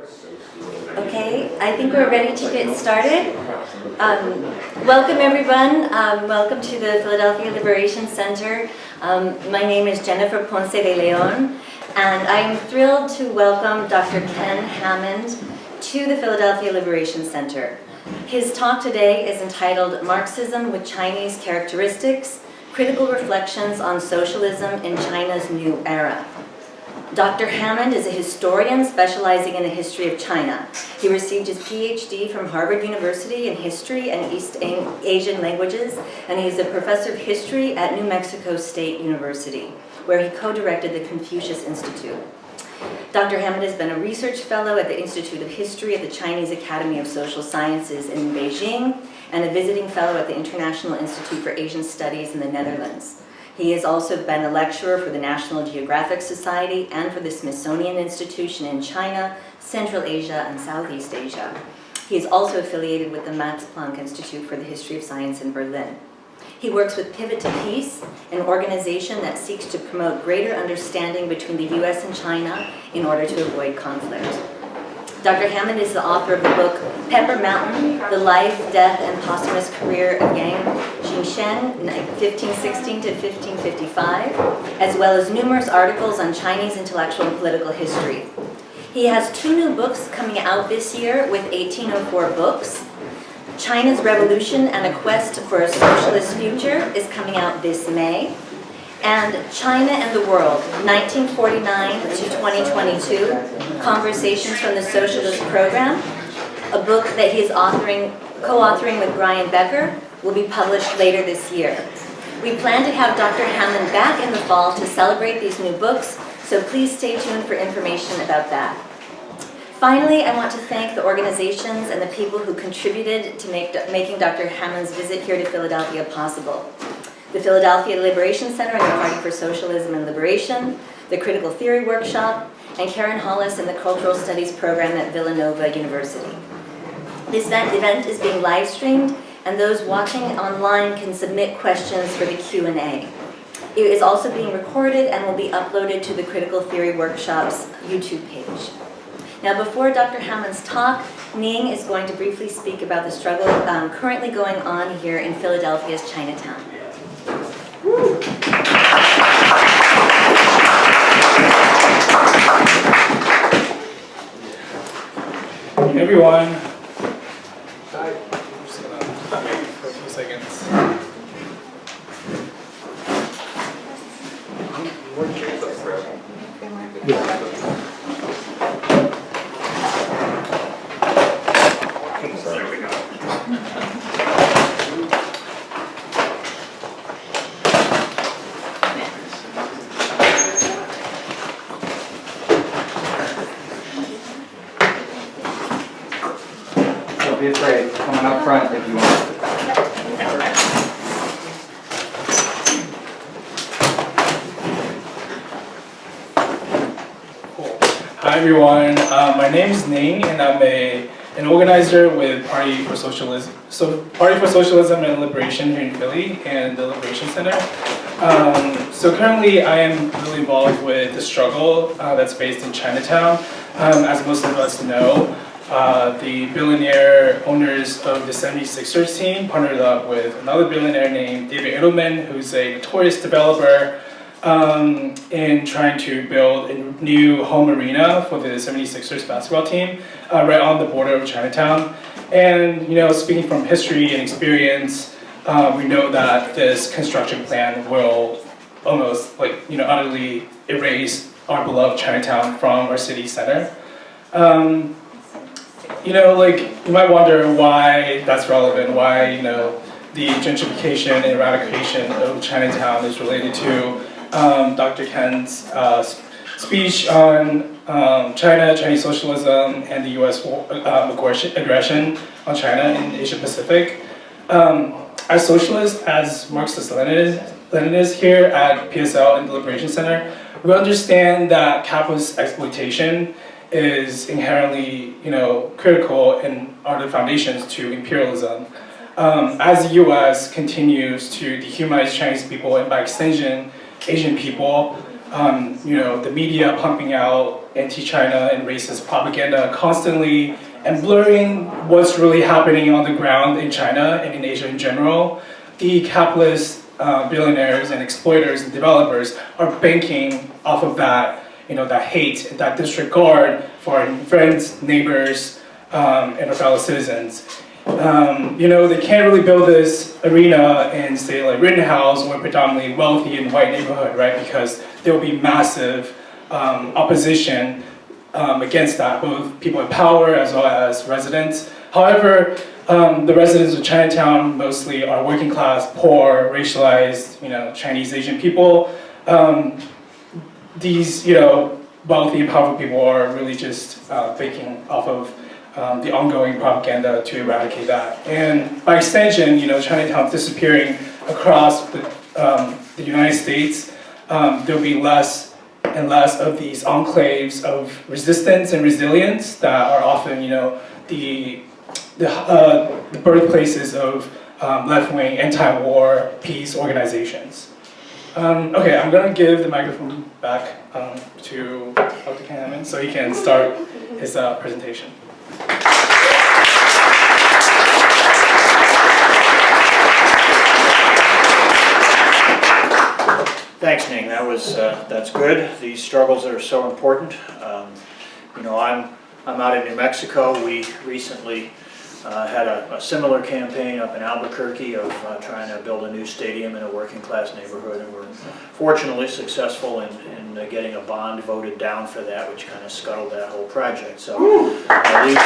Okay, I think we're ready to get started. Welcome everyone, welcome to the Philadelphia Liberation Center. My name is Jennifer Ponce de Leon, and I am thrilled to welcome Dr. Ken Hammond to the Philadelphia Liberation Center. His talk today is entitled Marxism with Chinese Characteristics, Critical Reflections on Socialism in China's New Era. Dr. Hammond is a historian specializing in the history of China. He received his PhD from Harvard University in History and East Asian Languages, and he is a professor of history at New Mexico State University, where he co-directed the Confucius Institute. Dr. Hammond has been a research fellow at the Institute of History at the Chinese Academy of Social Sciences in Beijing, and a visiting fellow at the International Institute for Asian Studies in the Netherlands. He has also been a lecturer for the National Geographic Society and for the Smithsonian Institution in China, Central Asia, and Southeast Asia. He is also affiliated with the Max Planck Institute for the History of Science in Berlin. He works with Pivot to Peace, an organization that seeks to promote greater understanding between the US and China in order to avoid conflict. Dr. Hammond is the author of the book Pepper Mountain, The Life, Death, and Posthumous Career of Yang Jingsheng, 1516 to 1555, as well as numerous articles on Chinese intellectual and political history. He has 2 new books coming out this year with 1804 books. China's Revolution and a Quest for a Socialist Future is coming out this May. And China and the World, 1949 to 2022, Conversations from the Socialist Program, a book that he is co-authoring with Brian Becker, will be published later this year. We plan to have Dr. Hammond back in the fall to celebrate these new books, so please stay tuned for information about that. Finally, I want to thank the organizations and the people who contributed to making Dr. Hammond's visit here to Philadelphia possible. The Philadelphia Liberation Center and the Party for Socialism and Liberation, the Critical Theory Workshop, and Karen Hollis and the Cultural Studies program at Villanova University. This event is being live streamed, and those watching online can submit questions for the Q&A. It is also being recorded and will be uploaded to the Critical Theory Workshop's YouTube page. Now, before Dr. Hammond's talk, Ning is going to briefly speak about the struggle currently going on here in Philadelphia's Chinatown. Hey everyone. Hi. I'm just gonna wait for a few seconds. Don't be afraid. Come on up front if you want. Cool. Hi everyone. My name is Ning, and I'm an organizer with Party for Socialism and Liberation here in Philly and the Liberation Center. So currently, I am really involved with the struggle that's based in Chinatown. As most of us know, the billionaire owners of the 76ers team partnered up with another billionaire named David Edelman, who's a notorious developer, in trying to build a new home arena for the 76ers basketball team right on the border of Chinatown. And speaking from history and experience, we know that this construction plan will almost utterly erase our beloved Chinatown from our city center. You might wonder why that's relevant, why, the gentrification and eradication of Chinatown is related to Dr. Ken's speech on China, Chinese socialism, and the US aggression on China and Asia Pacific. As socialists, as Marxist-Leninists here at PSL and the Liberation Center, we understand that capitalist exploitation is inherently, critical and are the foundations to imperialism. As the U.S. continues to dehumanize Chinese people and by extension, Asian people, the media pumping out anti-China and racist propaganda constantly and blurring what's really happening on the ground in China and in Asia in general, the capitalist billionaires and exploiters and developers are banking off of that, that hate, that disregard for our friends, neighbors, and our fellow citizens. They can't really build this arena in, say, like Rittenhouse or a predominantly wealthy and white neighborhood, right? Because there will be massive opposition against that, both people in power as well as residents. However, the residents of Chinatown mostly are working class, poor, racialized, Chinese, Asian people. These, wealthy and powerful people are really just banking off of the ongoing propaganda to eradicate that. And by extension, Chinatown disappearing across the United States, there'll be less and less of these enclaves of resistance and resilience that are often, the birthplaces of left-wing anti-war peace organizations. Okay, I'm gonna give the microphone back to Dr. Hammond so he can start his presentation. Thanks, Ning. That's good. These struggles are so important. I'm out in New Mexico. We recently had a similar campaign up in Albuquerque of trying to build a new stadium in a working class neighborhood, and we're fortunately successful in getting a bond voted down for that, which kind of scuttled that whole project. So at least,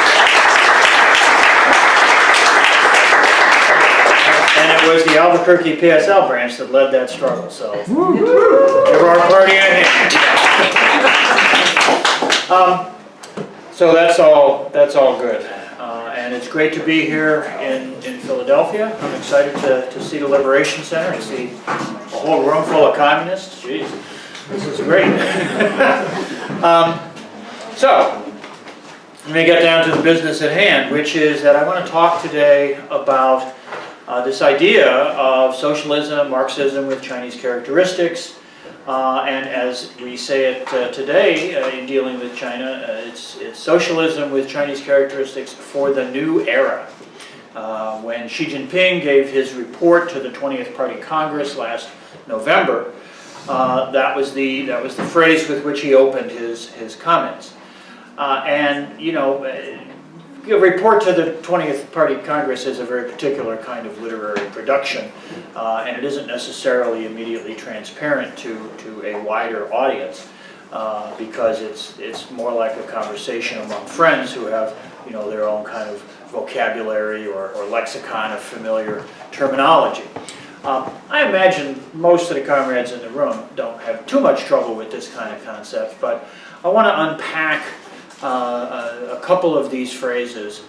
and it was the Albuquerque PSL branch that led that struggle. So give our party a hand. So that's all good. And it's great to be here in Philadelphia. I'm excited to see the Liberation Center, to see a whole room full of communists. Jeez, this is great. So, let me get down to the business at hand, which is that I want to talk today about this idea of socialism, Marxism with Chinese characteristics. And as we say it today in dealing with China, it's socialism with Chinese characteristics for the new era. When Xi Jinping gave his report to the 20th Party Congress last November, that was the phrase with which he opened his comments. A report to the 20th Party Congress is a very particular kind of literary production, and it isn't necessarily immediately transparent to a wider audience, because it's more like a conversation among friends who have their own kind of vocabulary or lexicon of familiar terminology. I imagine most of the comrades in the room don't have too much trouble with this kind of concept, but I want to unpack a couple of these phrases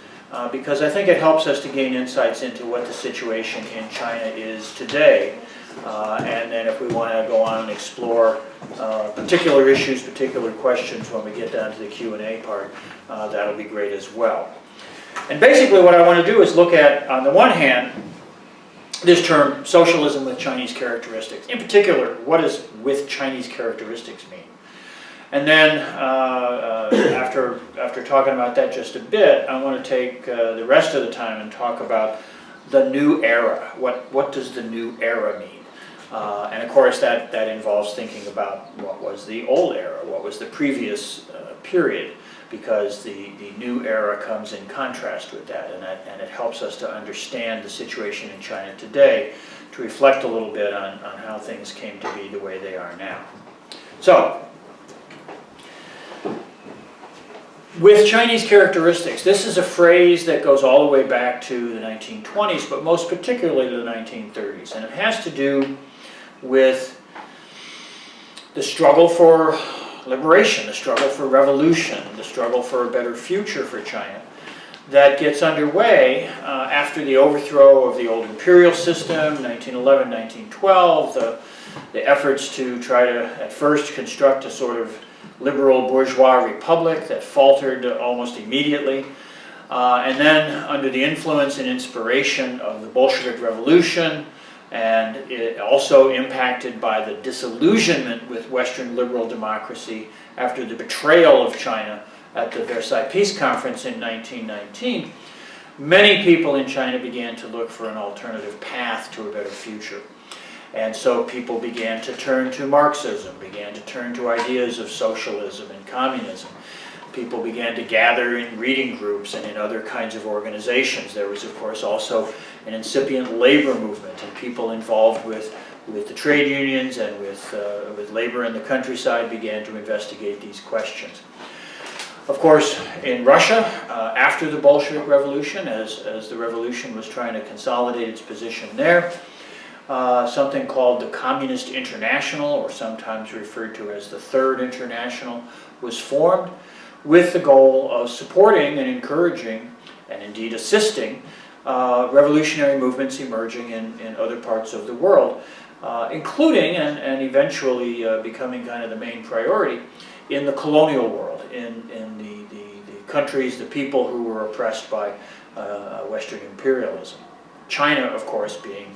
because I think it helps us to gain insights into what the situation in China is today. And then if we want to go on and explore particular issues, particular questions when we get down to the Q&A part, that'll be great as well. And basically what I want to do is look at, on the one hand, this term, socialism with Chinese characteristics. In particular, what does with Chinese characteristics mean? And then, after talking about that just a bit, I want to take the rest of the time and talk about the new era. What does the new era mean? And of course, that involves thinking about what was the old era, what was the previous period, because the new era comes in contrast with that, and it helps us to understand the situation in China today, to reflect a little bit on how things came to be the way they are now. So, with Chinese characteristics, this is a phrase that goes all the way back to the 1920s, but most particularly to the 1930s. And it has to do with the struggle for liberation, the struggle for revolution, the struggle for a better future for China that gets underway after the overthrow of the old imperial system, 1911, 1912, the efforts to try to, at first, construct a sort of liberal bourgeois republic that faltered almost immediately. And then, under the influence and inspiration of the Bolshevik Revolution, and it also impacted by the disillusionment with Western liberal democracy after the betrayal of China at the Versailles Peace Conference in 1919, many people in China began to look for an alternative path to a better future. And so people began to turn to Marxism, began to turn to ideas of socialism and communism. People began to gather in reading groups and in other kinds of organizations. There was, of course, also an incipient labor movement, and people involved with the trade unions and with labor in the countryside began to investigate these questions. Of course, in Russia, after the Bolshevik Revolution, as the revolution was trying to consolidate its position there, something called the Communist International, or sometimes referred to as the Third International, was formed with the goal of supporting and encouraging, and indeed assisting, revolutionary movements emerging in other parts of the world, including and eventually becoming kind of the main priority in the colonial world, in the countries, the people who were oppressed by Western imperialism. China, of course, being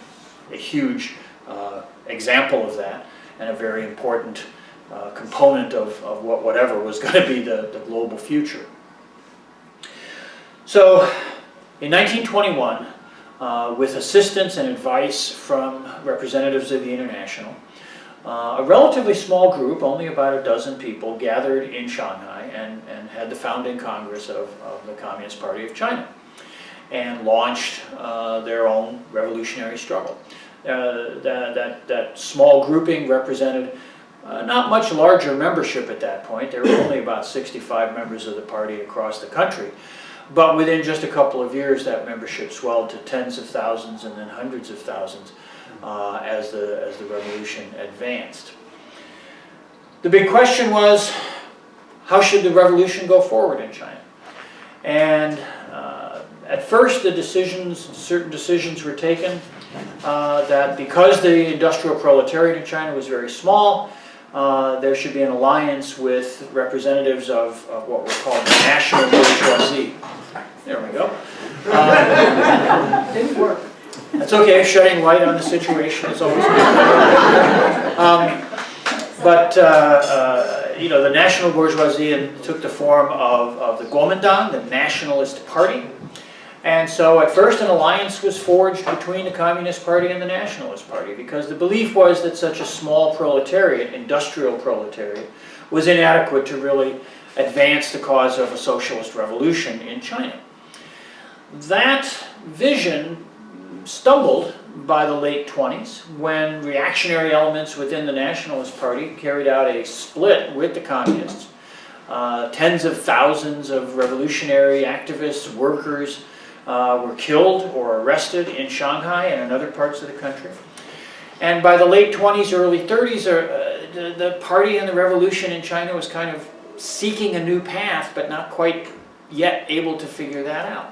a huge example of that, and a very important component of whatever was going to be the global future. So, in 1921, with assistance and advice from representatives of the International, a relatively small group, only about a dozen people, gathered in Shanghai and had the founding Congress of the Communist Party of China, and launched their own revolutionary struggle. That small grouping represented not much larger membership at that point. There were only about 65 members of the party across the country. But within just a couple of years, that membership swelled to tens of thousands and then hundreds of thousands as the revolution advanced. The big question was, how should the revolution go forward in China? And at first, certain decisions were taken that because the industrial proletariat in China was very small, there should be an alliance with representatives of what were called the national bourgeoisie. There we go. Didn't work. That's okay, shedding light on the situation is always good. You know, the national bourgeoisie took the form of the Kuomintang, the Nationalist Party. And so at first an alliance was forged between the Communist Party and the Nationalist Party, because the belief was that such a small proletariat, industrial proletariat, was inadequate to really advance the cause of a socialist revolution in China. That vision stumbled by the late 20s when reactionary elements within the Nationalist Party carried out a split with the Communists. Tens of thousands of revolutionary activists, workers, were killed or arrested in Shanghai and in other parts of the country. And by the late 20s, early 30s, the party and the revolution in China was kind of seeking a new path, but not quite yet able to figure that out.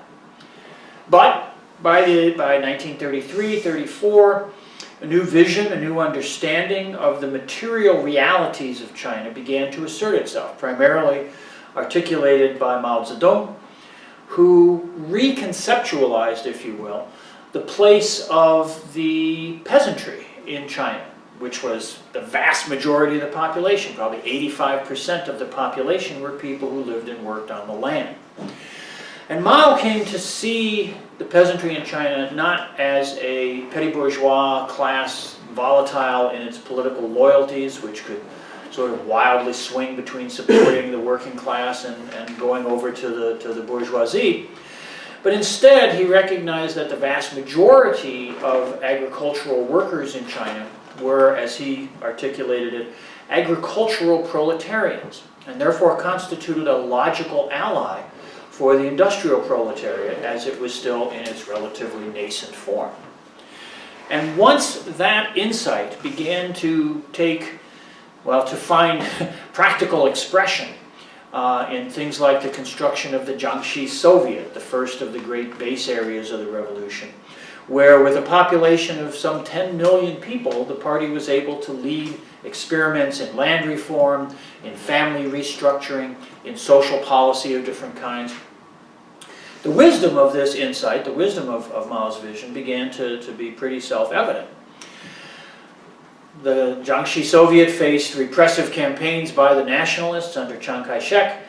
But by 1933, 34, a new vision, a new understanding of the material realities of China began to assert itself, primarily articulated by Mao Zedong, who reconceptualized, if you will, the place of the peasantry in China, which was the vast majority of the population. Probably 85% of the population were people who lived and worked on the land. And Mao came to see the peasantry in China not as a petty bourgeois class, volatile in its political loyalties, which could sort of wildly swing between supporting the working class and going over to the bourgeoisie. But instead, he recognized that the vast majority of agricultural workers in China were, as he articulated it, agricultural proletarians, and therefore constituted a logical ally for the industrial proletariat as it was still in its relatively nascent form. And once that insight began to find practical expression in things like the construction of the Jiangxi Soviet, the first of the great base areas of the revolution, where with a population of some 10 million people, the party was able to lead experiments in land reform, in family restructuring, in social policy of different kinds. The wisdom of this insight, the wisdom of Mao's vision, began to be pretty self-evident. the Jiangxi Soviet faced repressive campaigns by the nationalists under Chiang Kai-shek.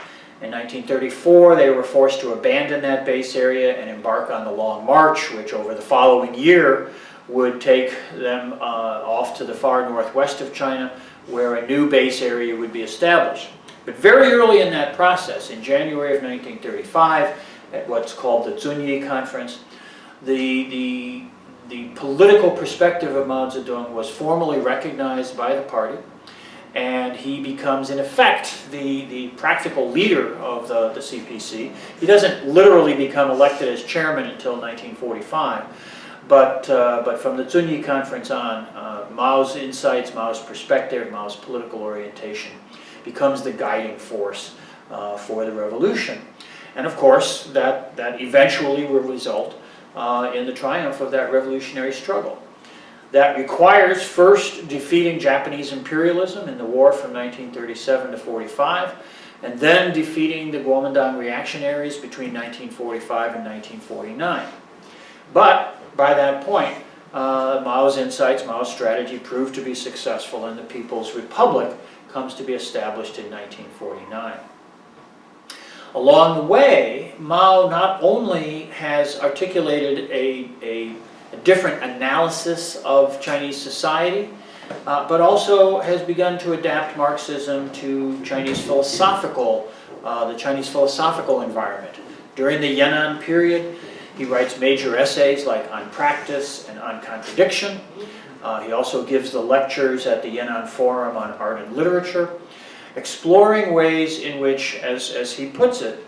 In 1934, they were forced to abandon that base area and embark on the Long March, which over the following year would take them off to the far northwest of China, where a new base area would be established. But very early in that process, in January of 1935, at what's called the Zunyi Conference, the political perspective of Mao Zedong was formally recognized by the party, and he becomes, in effect, the practical leader of the CPC. He doesn't literally become elected as chairman until 1945, but from the Zunyi Conference on, Mao's insights, Mao's perspective, Mao's political orientation becomes the guiding force for the revolution. And of course, that eventually will result in the triumph of that revolutionary struggle. That requires first defeating Japanese imperialism in the war from 1937 to 45, and then defeating the Kuomintang reactionaries between 1945 and 1949. But by that point, Mao's insights, Mao's strategy proved to be successful, and the People's Republic comes to be established in 1949. Along the way, Mao not only has articulated a different analysis of Chinese society, but also has begun to adapt Marxism to the Chinese philosophical environment. During the Yan'an period, he writes major essays like On Practice and On Contradiction. He also gives the lectures at the Yan'an Forum on Art and Literature, exploring ways in which, as he puts it,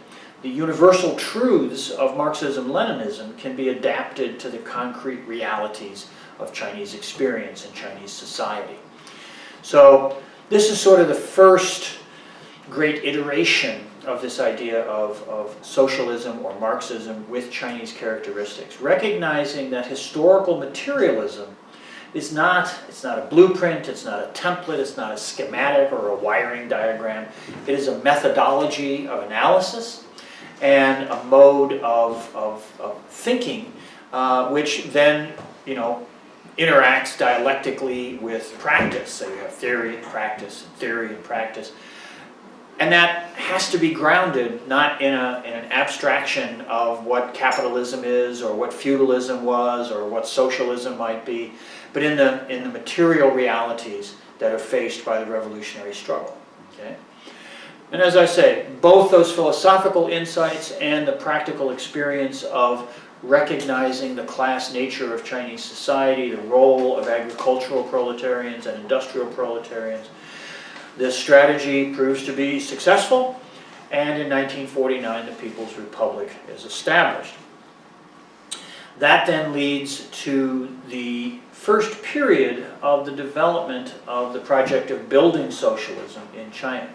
the universal truths of Marxism-Leninism can be adapted to the concrete realities of Chinese experience and Chinese society. So this is sort of the first great iteration of this idea of socialism or Marxism with Chinese characteristics, recognizing that historical materialism it's not a blueprint, it's not a template, it's not a schematic or a wiring diagram. It is a methodology of analysis and a mode of thinking, which then, interacts dialectically with practice. So you have theory and practice, and theory and practice. And that has to be grounded not in an abstraction of what capitalism is or what feudalism was or what socialism might be, but in the material realities that are faced by the revolutionary struggle. Okay? And as I say, both those philosophical insights and the practical experience of recognizing the class nature of Chinese society, the role of agricultural proletarians and industrial proletarians, this strategy proves to be successful, and in 1949 the People's Republic is established. That then leads to the first period of the development of the project of building socialism in China.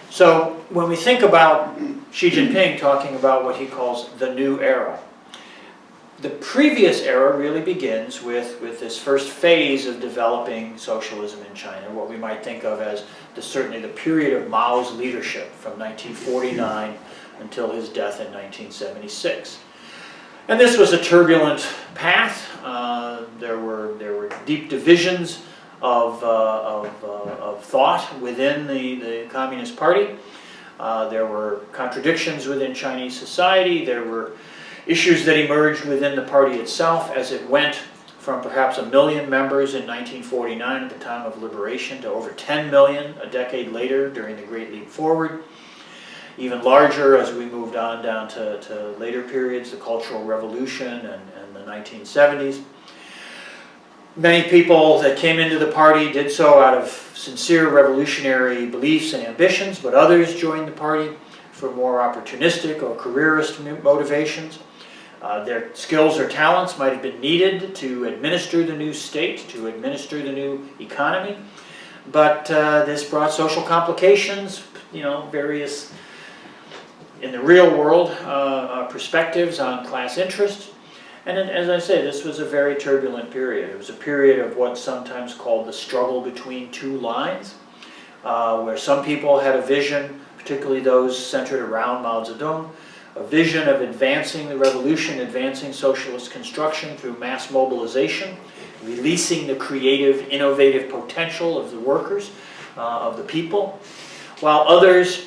So when we think about Xi Jinping talking about what he calls the new era, the previous era really begins with this first phase of developing socialism in China, what we might think of as certainly the period of Mao's leadership from 1949 until his death in 1976. And this was a turbulent path. There were deep divisions of thought within the Communist Party. There were contradictions within Chinese society. There were issues that emerged within the party itself as it went from perhaps 1 million members in 1949 at the time of liberation to over 10 million a decade later during the Great Leap Forward. Even larger as we moved on down to later periods, the Cultural Revolution and the 1970s. Many people that came into the party did so out of sincere revolutionary beliefs and ambitions, but others joined the party for more opportunistic or careerist motivations. Their skills or talents might have been needed to administer the new state, to administer the new economy, but this brought social complications, various, in the real world, perspectives on class interests. And then, as I say, this was a very turbulent period. It was a period of what's sometimes called the struggle between two lines, where some people had a vision, particularly those centered around Mao Zedong, a vision of advancing the revolution, advancing socialist construction through mass mobilization, releasing the creative, innovative potential of the workers, of the people, while others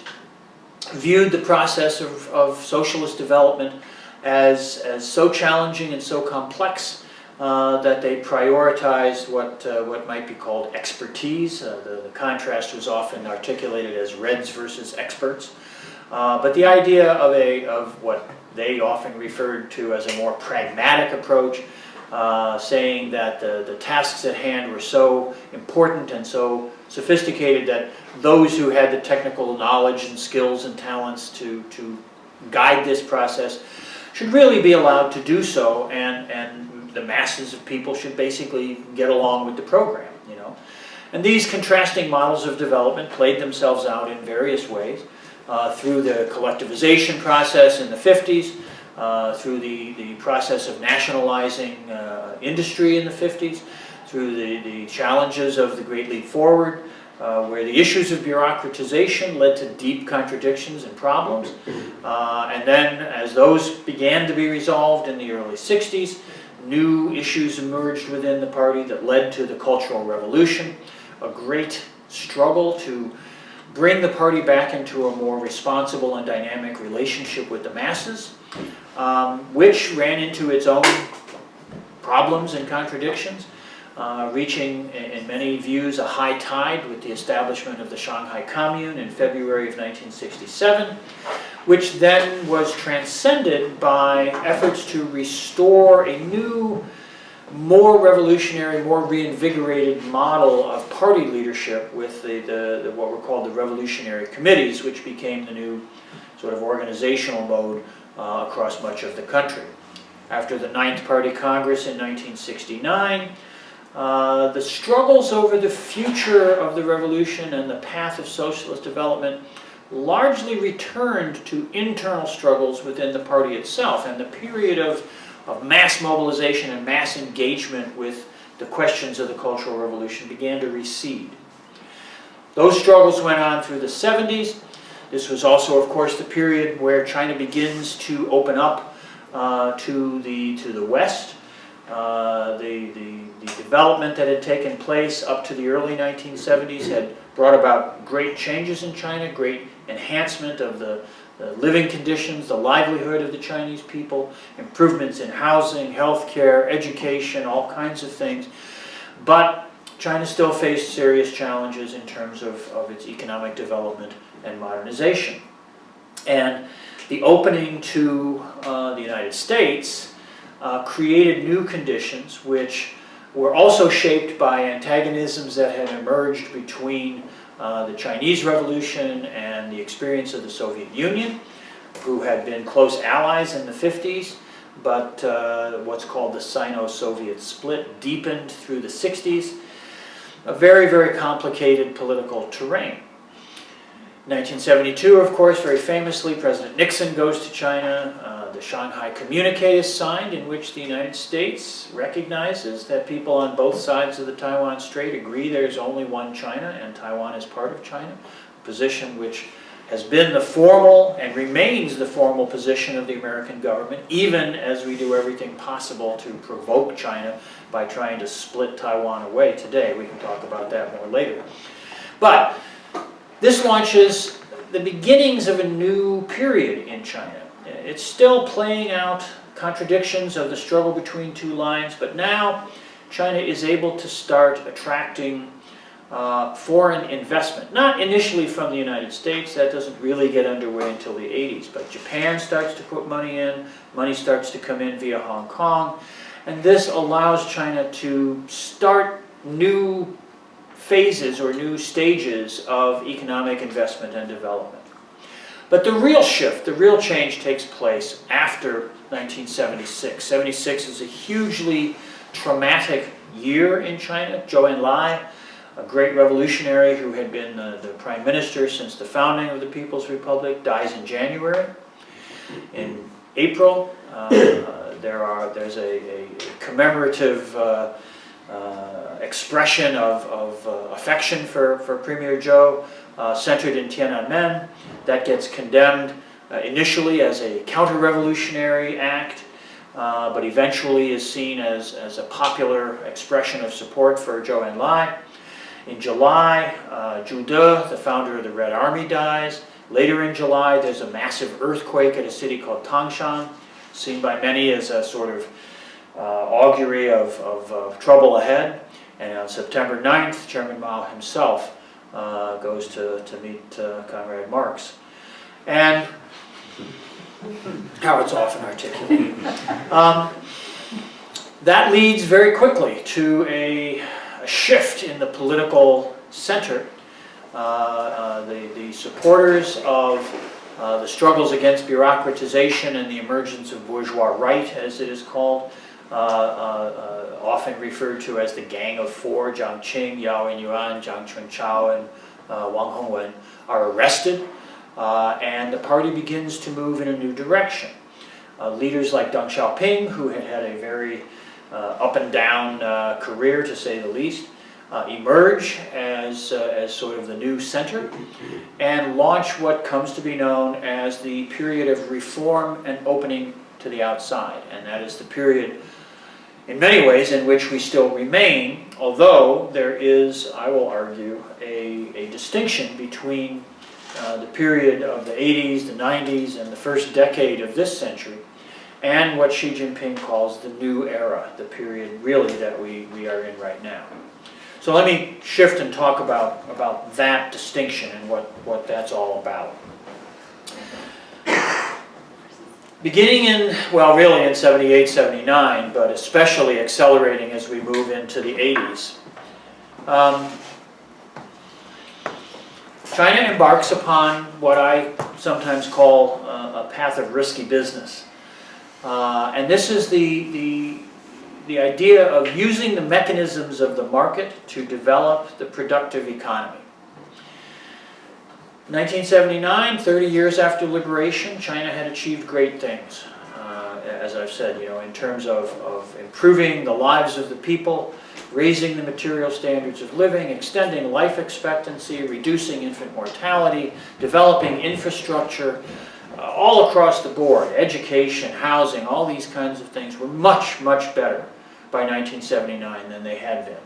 viewed the process of socialist development as so challenging and so complex that they prioritized what might be called expertise. The contrast was often articulated as Reds versus experts. But the idea of what they often referred to as a more pragmatic approach, saying that the tasks at hand were so important and so sophisticated that those who had the technical knowledge and skills and talents to guide this process should really be allowed to do so, and the masses of people should basically get along with the program, you know. And these contrasting models of development played themselves out in various ways, through the collectivization process in the 50s, through the process of nationalizing industry in the 50s, through the challenges of the Great Leap Forward, where the issues of bureaucratization led to deep contradictions and problems. And then as those began to be resolved in the early 60s, new issues emerged within the party that led to the Cultural Revolution, a great struggle to bring the party back into a more responsible and dynamic relationship with the masses, which ran into its own problems and contradictions, reaching, in many views, a high tide with the establishment of the Shanghai Commune in February of 1967, which then was transcended by efforts to restore a new, more revolutionary, more reinvigorated model of party leadership with what were called the revolutionary committees, which became the new sort of organizational mode across much of the country. After the 9th Party Congress in 1969, the struggles over the future of the revolution and the path of socialist development largely returned to internal struggles within the party itself, and the period of mass mobilization and mass engagement with the questions of the Cultural Revolution began to recede. Those struggles went on through the 70s. This was also, of course, the period where China begins to open up to the West. The development that had taken place up to the early 1970s had brought about great changes in China, great enhancement of the living conditions, the livelihood of the Chinese people, improvements in housing, healthcare, education, all kinds of things. But China still faced serious challenges in terms of its economic development and modernization. And the opening to the United States created new conditions which were also shaped by antagonisms that had emerged between the Chinese Revolution and the experience of the Soviet Union, who had been close allies in the 50s, but what's called the Sino-Soviet split deepened through the 60s. A very, very complicated political terrain. 1972, of course, very famously, President Nixon goes to China. The Shanghai Communique is signed, in which the United States recognizes that people on both sides of the Taiwan Strait agree there's only one China and Taiwan is part of China, a position which has been the formal and remains the formal position of the American government, even as we do everything possible to provoke China by trying to split Taiwan away today. We can talk about that more later. But this launches the beginnings of a new period in China. It's still playing out contradictions of the struggle between two lines, but now China is able to start attracting foreign investment. Not initially from the United States, that doesn't really get underway until the 80s, but Japan starts to put money starts to come in via Hong Kong, and this allows China to start new phases or new stages of economic investment and development. But the real shift, the real change takes place after 1976. 76 is a hugely traumatic year in China. Zhou Enlai, a great revolutionary who had been the prime minister since the founding of the People's Republic, dies in January. In April, there's a commemorative expression of affection for Premier Zhou, centered in Tiananmen. That gets condemned initially as a counter-revolutionary act, but eventually is seen as a popular expression of support for Zhou Enlai. In July, Zhu De, the founder of the Red Army, dies. Later in July, there's a massive earthquake at a city called Tangshan, seen by many as a sort of augury of trouble ahead. And on September 9th, Chairman Mao himself goes to meet Comrade Marx. And how it's often articulated. That leads very quickly to a shift in the political center. The supporters of the struggles against bureaucratization and the emergence of bourgeois right, as it is called, often referred to as the Gang of Four, Jiang Qing, Yao Yinyuan, Jiang Chunqiao, and Wang Hongwen, are arrested, and the party begins to move in a new direction. Leaders like Deng Xiaoping, who had had a very up and down career, to say the least, emerge as sort of the new center and launch what comes to be known as the period of reform and opening to the outside. And that is the period, in many ways, in which we still remain, although there is, I will argue, a distinction between the period of the 80s, the 90s, and the first decade of this century, and what Xi Jinping calls the new era, the period really that we are in right now. So let me shift and talk about that distinction and what that's all about. Beginning in, well, really in 78, 79, but especially accelerating as we move into the 80s, China embarks upon what I sometimes call a path of risky business. And this is the idea of using the mechanisms of the market to develop the productive economy. 1979, 30 years after liberation, China had achieved great things, as I've said, in terms of improving the lives of the people, raising the material standards of living, extending life expectancy, reducing infant mortality, developing infrastructure, all across the board, education, housing, all these kinds of things were much, much better by 1979 than they had been.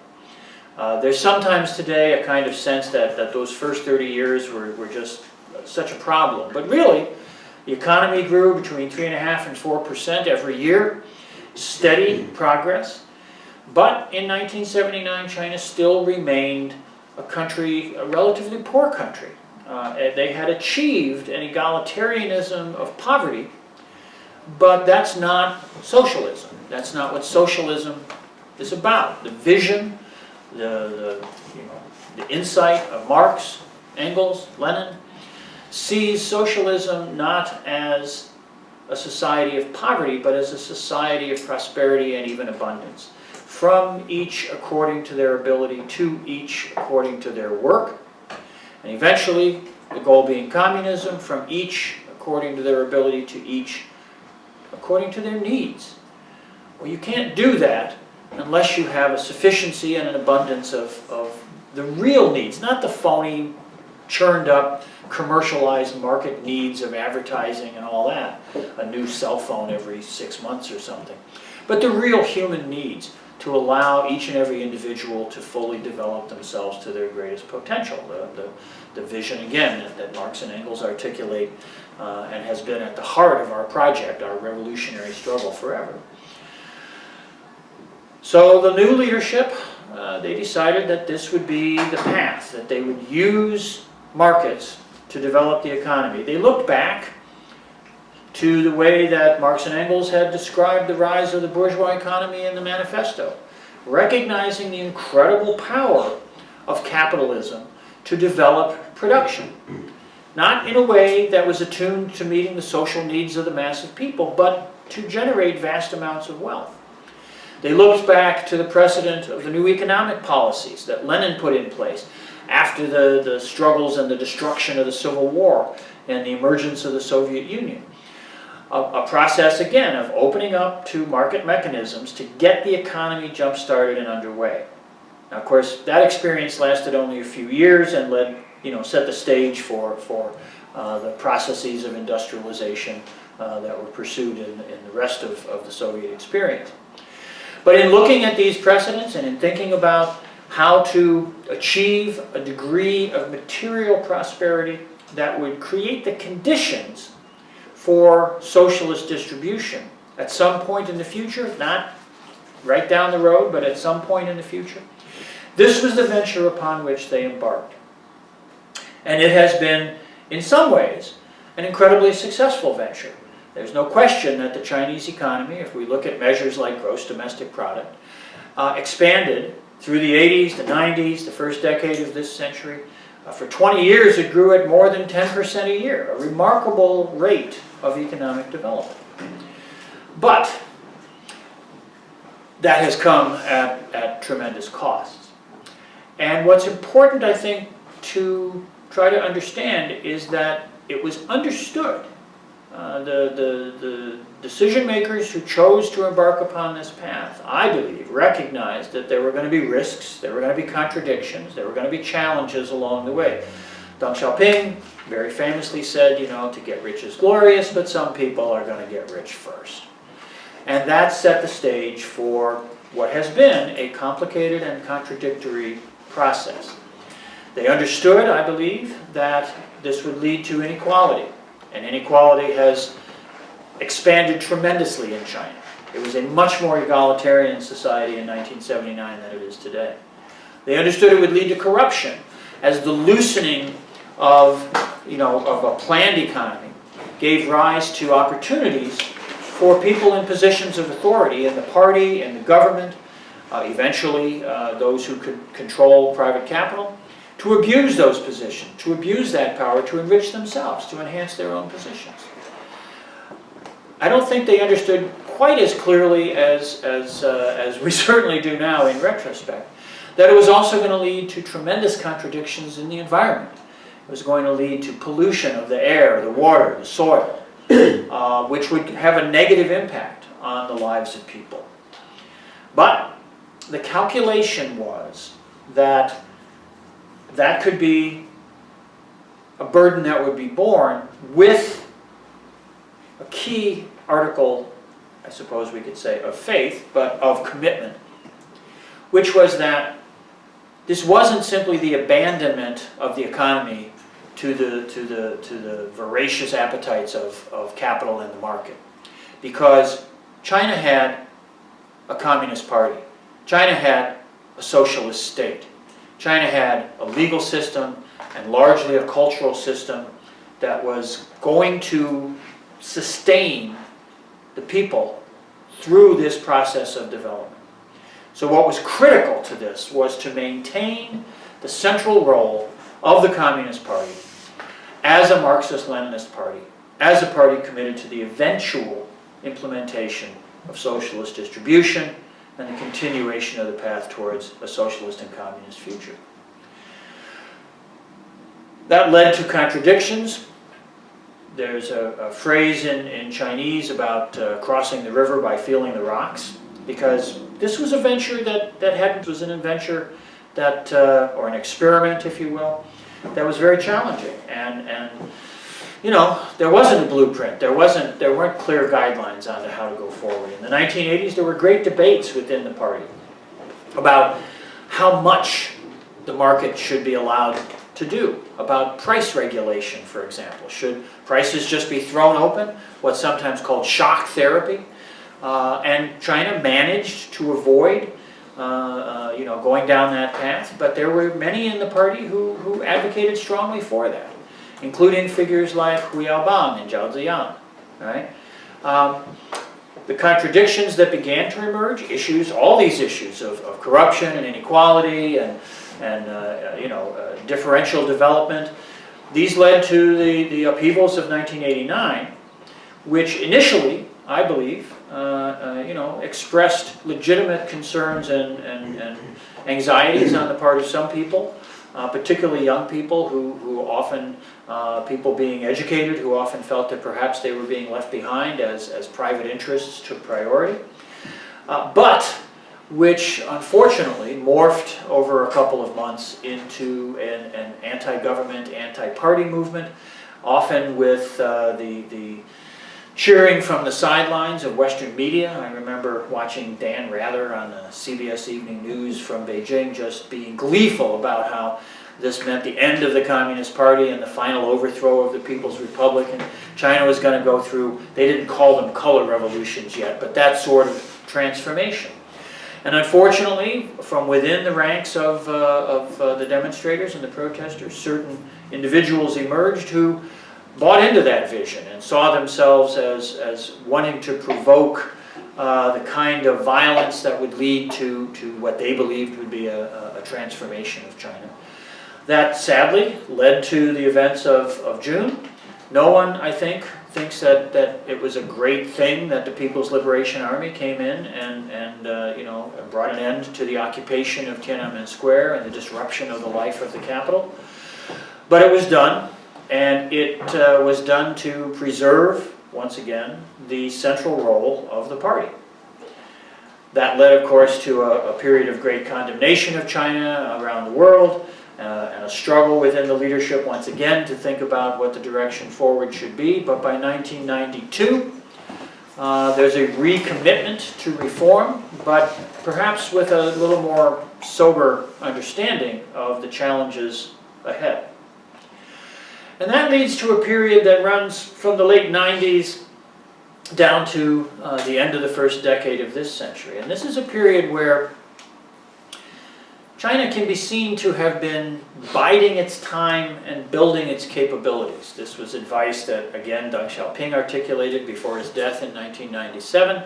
There's sometimes today a kind of sense that those first 30 years were just such a problem. But really, the economy grew between 3.5% and 4% every year, steady progress. But in 1979, China still remained a country, a relatively poor country. They had achieved an egalitarianism of poverty, but that's not socialism. That's not what socialism is about. The vision, the insight of Marx, Engels, Lenin, sees socialism not as a society of poverty, but as a society of prosperity and even abundance. From each according to their ability, to each according to their work, and eventually the goal being communism, from each according to their ability, to each according to their needs. Well, you can't do that unless you have a sufficiency and an abundance of the real needs, not the phony, churned up, commercialized market needs of advertising and all that, a new cell phone every 6 months or something, but the real human needs to allow each and every individual to fully develop themselves to their greatest potential. The vision, again, that Marx and Engels articulate and has been at the heart of our project, our revolutionary struggle forever. So the new leadership, they decided that this would be the path, that they would use markets to develop the economy. They looked back to the way that Marx and Engels had described the rise of the bourgeois economy in the manifesto, recognizing the incredible power of capitalism to develop production. Not in a way that was attuned to meeting the social needs of the mass of people, but to generate vast amounts of wealth. They looked back to the precedent of the new economic policies that Lenin put in place after the struggles and the destruction of the Civil War and the emergence of the Soviet Union. A process, again, of opening up to market mechanisms to get the economy jump-started and underway. Now, of course, that experience lasted only a few years and set the stage for the processes of industrialization that were pursued in the rest of the Soviet experience. But in looking at these precedents and in thinking about how to achieve a degree of material prosperity that would create the conditions for socialist distribution at some point in the future, not right down the road, but at some point in the future, this was the venture upon which they embarked. And it has been, in some ways, an incredibly successful venture. There's no question that the Chinese economy, if we look at measures like gross domestic product, expanded through the 80s, the 90s, the first decade of this century. For 20 years it grew at more than 10% a year, a remarkable rate of economic development. But that has come at tremendous costs. And what's important, I think, to try to understand is that it was understood. The decision makers who chose to embark upon this path, I believe, recognized that there were going to be risks, there were going to be contradictions, there were going to be challenges along the way. Deng Xiaoping very famously said, you know, to get rich is glorious, but some people are going to get rich first. And that set the stage for what has been a complicated and contradictory process. They understood, I believe, that this would lead to inequality. And inequality has expanded tremendously in China. It was a much more egalitarian society in 1979 than it is today. They understood it would lead to corruption, as the loosening of a planned economy gave rise to opportunities for people in positions of authority in the party, in the government, eventually those who could control private capital, to abuse those positions, to abuse that power, to enrich themselves, to enhance their own positions. I don't think they understood quite as clearly as we certainly do now in retrospect, that it was also going to lead to tremendous contradictions in the environment. It was going to lead to pollution of the air, the water, the soil, which would have a negative impact on the lives of people. But the calculation was that that could be a burden that would be borne with a key article, I suppose we could say, of faith, but of commitment, which was that this wasn't simply the abandonment of the economy to the voracious appetites of capital and the market. Because China had a communist party. China had a socialist state. China had a legal system and largely a cultural system that was going to sustain the people through this process of development. So what was critical to this was to maintain the central role of the Communist Party as a Marxist-Leninist party, as a party committed to the eventual implementation of socialist distribution and the continuation of the path towards a socialist and communist future. That led to contradictions. There's a phrase in Chinese about crossing the river by feeling the rocks, because this was a venture that was an adventure that, or an experiment, if you will, that was very challenging. And you know, there wasn't a blueprint. There weren't clear guidelines on how to go forward. In the 1980s, there were great debates within the party about how much the market should be allowed to do, about price regulation, for example. Should prices just be thrown open, what's sometimes called shock therapy? And China managed to avoid going down that path, but there were many in the party who advocated strongly for that, including figures like Hu Yaobang and Zhao Ziyang. Right? The contradictions that began to emerge, all these issues of corruption and inequality and differential development, these led to the upheavals of 1989, which initially, I believe, expressed legitimate concerns and anxieties on the part of some people, particularly young people who often, people being educated, who often felt that perhaps they were being left behind as private interests took priority, but which unfortunately morphed over a couple of months into an anti-government, anti-party movement often with the cheering from the sidelines of Western media. I remember watching Dan Rather on the CBS Evening News from Beijing just being gleeful about how this meant the end of the Communist Party and the final overthrow of the People's Republic, and China was going to go through, they didn't call them color revolutions yet, but that sort of transformation. And unfortunately, from within the ranks of the demonstrators and the protesters, certain individuals emerged who bought into that vision and saw themselves as wanting to provoke the kind of violence that would lead to what they believed would be a transformation of China. That sadly led to the events of June. No one, I think, thinks that it was a great thing that the People's Liberation Army came in and brought an end to the occupation of Tiananmen Square and the disruption of the life of the capital. But it was done, and it was done to preserve, once again, the central role of the party. That led, of course, to a period of great condemnation of China around the world, and a struggle within the leadership once again to think about what the direction forward should be. But by 1992, there's a recommitment to reform, but perhaps with a little more sober understanding of the challenges ahead. And that leads to a period that runs from the late 90s down to the end of the first decade of this century. And this is a period where China can be seen to have been biding its time and building its capabilities. This was advice that, again, Deng Xiaoping articulated before his death in 1997.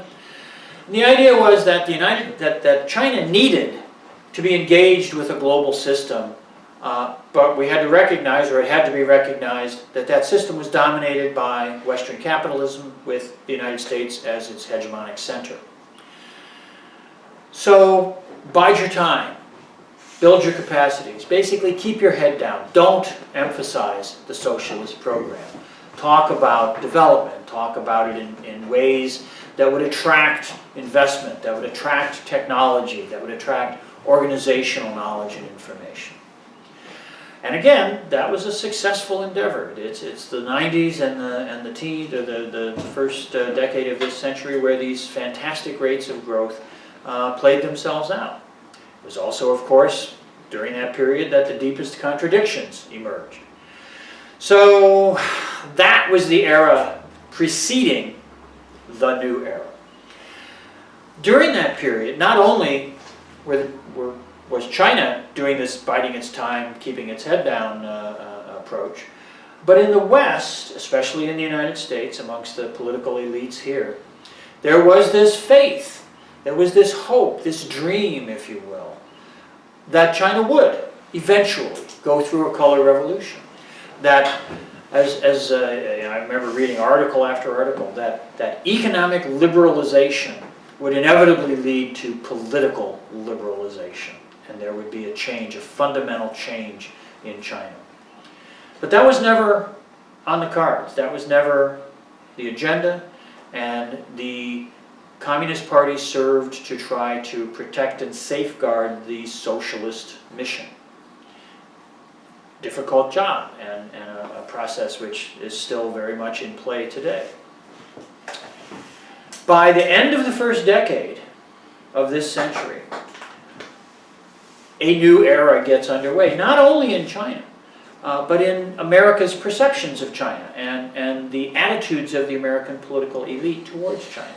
And the idea was that that China needed to be engaged with a global system, but we had to recognize, or it had to be recognized, that that system was dominated by Western capitalism with the United States as its hegemonic center. So, bide your time. Build your capacities. Basically, keep your head down. Don't emphasize the socialist program. Talk about development. Talk about it in ways that would attract investment, that would attract technology, that would attract organizational knowledge and information. And again, that was a successful endeavor. It's the 90s and the first decade of this century where these fantastic rates of growth played themselves out. It was also, of course, during that period that the deepest contradictions emerged. So that was the era preceding the new era. During that period, not only was China doing this biding its time, keeping its head down approach, but in the West, especially in the United States, amongst the political elites here, there was this faith. There was this hope, this dream, if you will, that China would eventually go through a color revolution. That, as I remember reading article after article, that economic liberalization would inevitably lead to political liberalization, and there would be a change, a fundamental change in China. But that was never on the cards. That was never the agenda, and the Communist Party served to try to protect and safeguard the socialist mission. Difficult job, and a process which is still very much in play today. By the end of the first decade of this century, a new era gets underway, not only in China, but in America's perceptions of China and the attitudes of the American political elite towards China.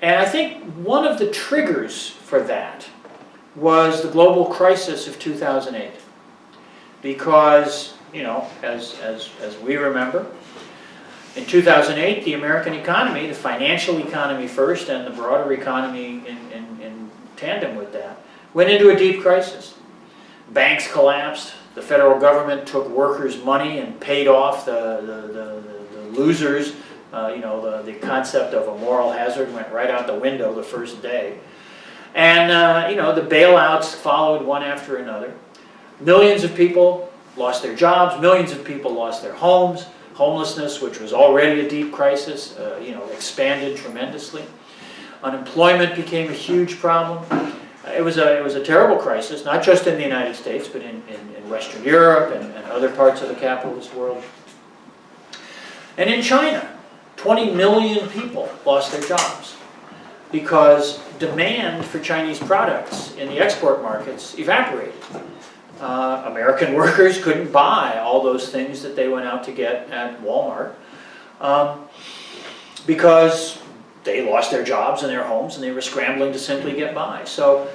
And I think one of the triggers for that was the global crisis of 2008. Because, as we remember, in 2008, the American economy, the financial economy first, and the broader economy in tandem with that, went into a deep crisis. Banks collapsed. The federal government took workers' money and paid off the losers. The concept of a moral hazard went right out the window the first day. And, the bailouts followed one after another. Millions of people lost their jobs. Millions of people lost their homes. Homelessness, which was already a deep crisis, expanded tremendously. Unemployment became a huge problem. It was a terrible crisis, not just in the United States, but in Western Europe and other parts of the capitalist world. And in China, 20 million people lost their jobs because demand for Chinese products in the export markets evaporated. American workers couldn't buy all those things that they went out to get at Walmart because they lost their jobs and their homes and they were scrambling to simply get by. So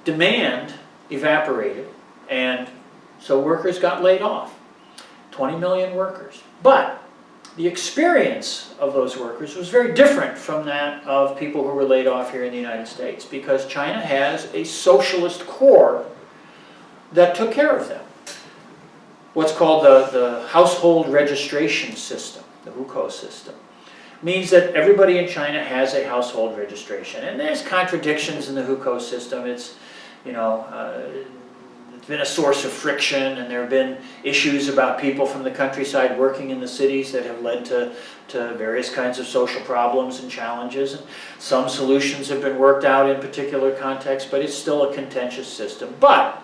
demand evaporated, and so workers got laid off. 20 million workers. But the experience of those workers was very different from that of people who were laid off here in the United States, because China has a socialist core that took care of them. What's called the household registration system, the hukou system, means that everybody in China has a household registration. And there's contradictions in the hukou system. It's, you know, it's been a source of friction, and there have been issues about people from the countryside working in the cities that have led to various kinds of social problems and challenges. And some solutions have been worked out in particular contexts, but it's still a contentious system. But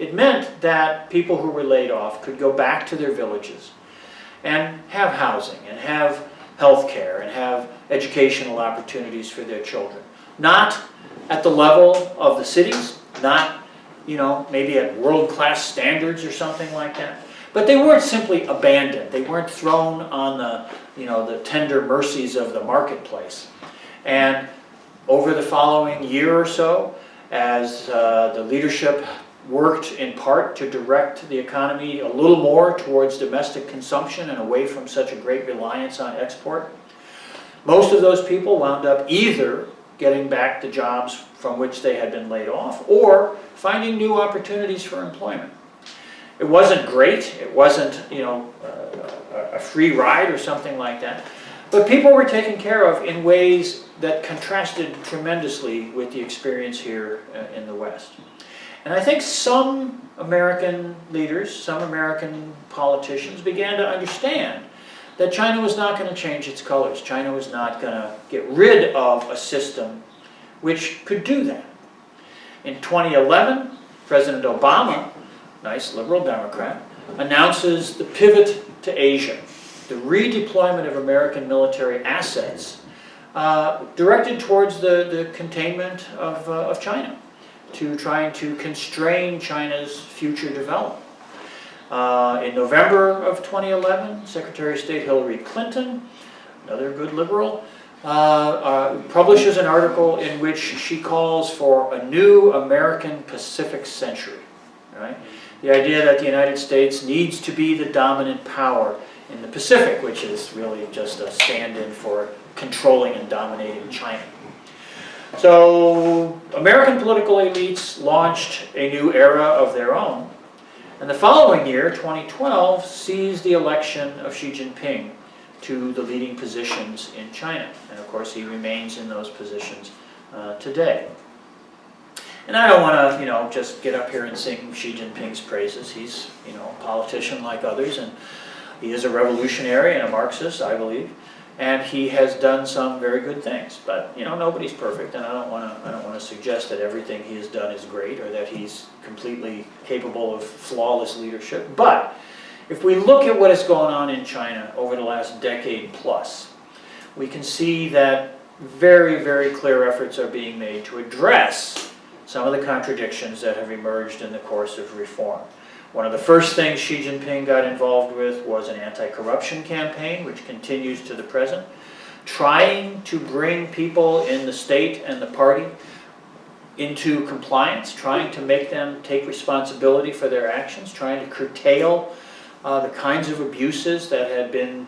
it meant that people who were laid off could go back to their villages and have housing and have health care and have educational opportunities for their children. Not at the level of the cities, not, you know, maybe at world-class standards or something like that. But they weren't simply abandoned. They weren't thrown on the, you know, the tender mercies of the marketplace. And over the following year or so, as the leadership worked in part to direct the economy a little more towards domestic consumption and away from such a great reliance on export, most of those people wound up either getting back the jobs from which they had been laid off or finding new opportunities for employment. It wasn't great. It wasn't, you know, a free ride or something like that. But people were taken care of in ways that contrasted tremendously with the experience here in the West. And I think some American leaders, some American politicians began to understand that China was not going to change its colors. China was not going to get rid of a system which could do that. In 2011, President Obama, nice liberal Democrat, announces the pivot to Asia, the redeployment of American military assets directed towards the containment of China, to trying to constrain China's future development. In November of 2011, Secretary of State Hillary Clinton, another good liberal, publishes an article in which she calls for a new American Pacific century. Right? The idea that the United States needs to be the dominant power in the Pacific, which is really just a stand-in for controlling and dominating China. So American political elites launched a new era of their own. And the following year, 2012, sees the election of Xi Jinping to the leading positions in China. And of course, he remains in those positions today. And I don't want to, you know, just get up here and sing Xi Jinping's praises. He's, you know, a politician like others, and he is a revolutionary and a Marxist, I believe. And he has done some very good things, but you know, nobody's perfect, and I don't want to suggest that everything he has done is great or that he's completely capable of flawless leadership. But if we look at what has gone on in China over the last decade plus, we can see that very, very clear efforts are being made to address some of the contradictions that have emerged in the course of reform. One of the first things Xi Jinping got involved with was an anti-corruption campaign, which continues to the present, trying to bring people in the state and the party into compliance, trying to make them take responsibility for their actions, trying to curtail the kinds of abuses that had been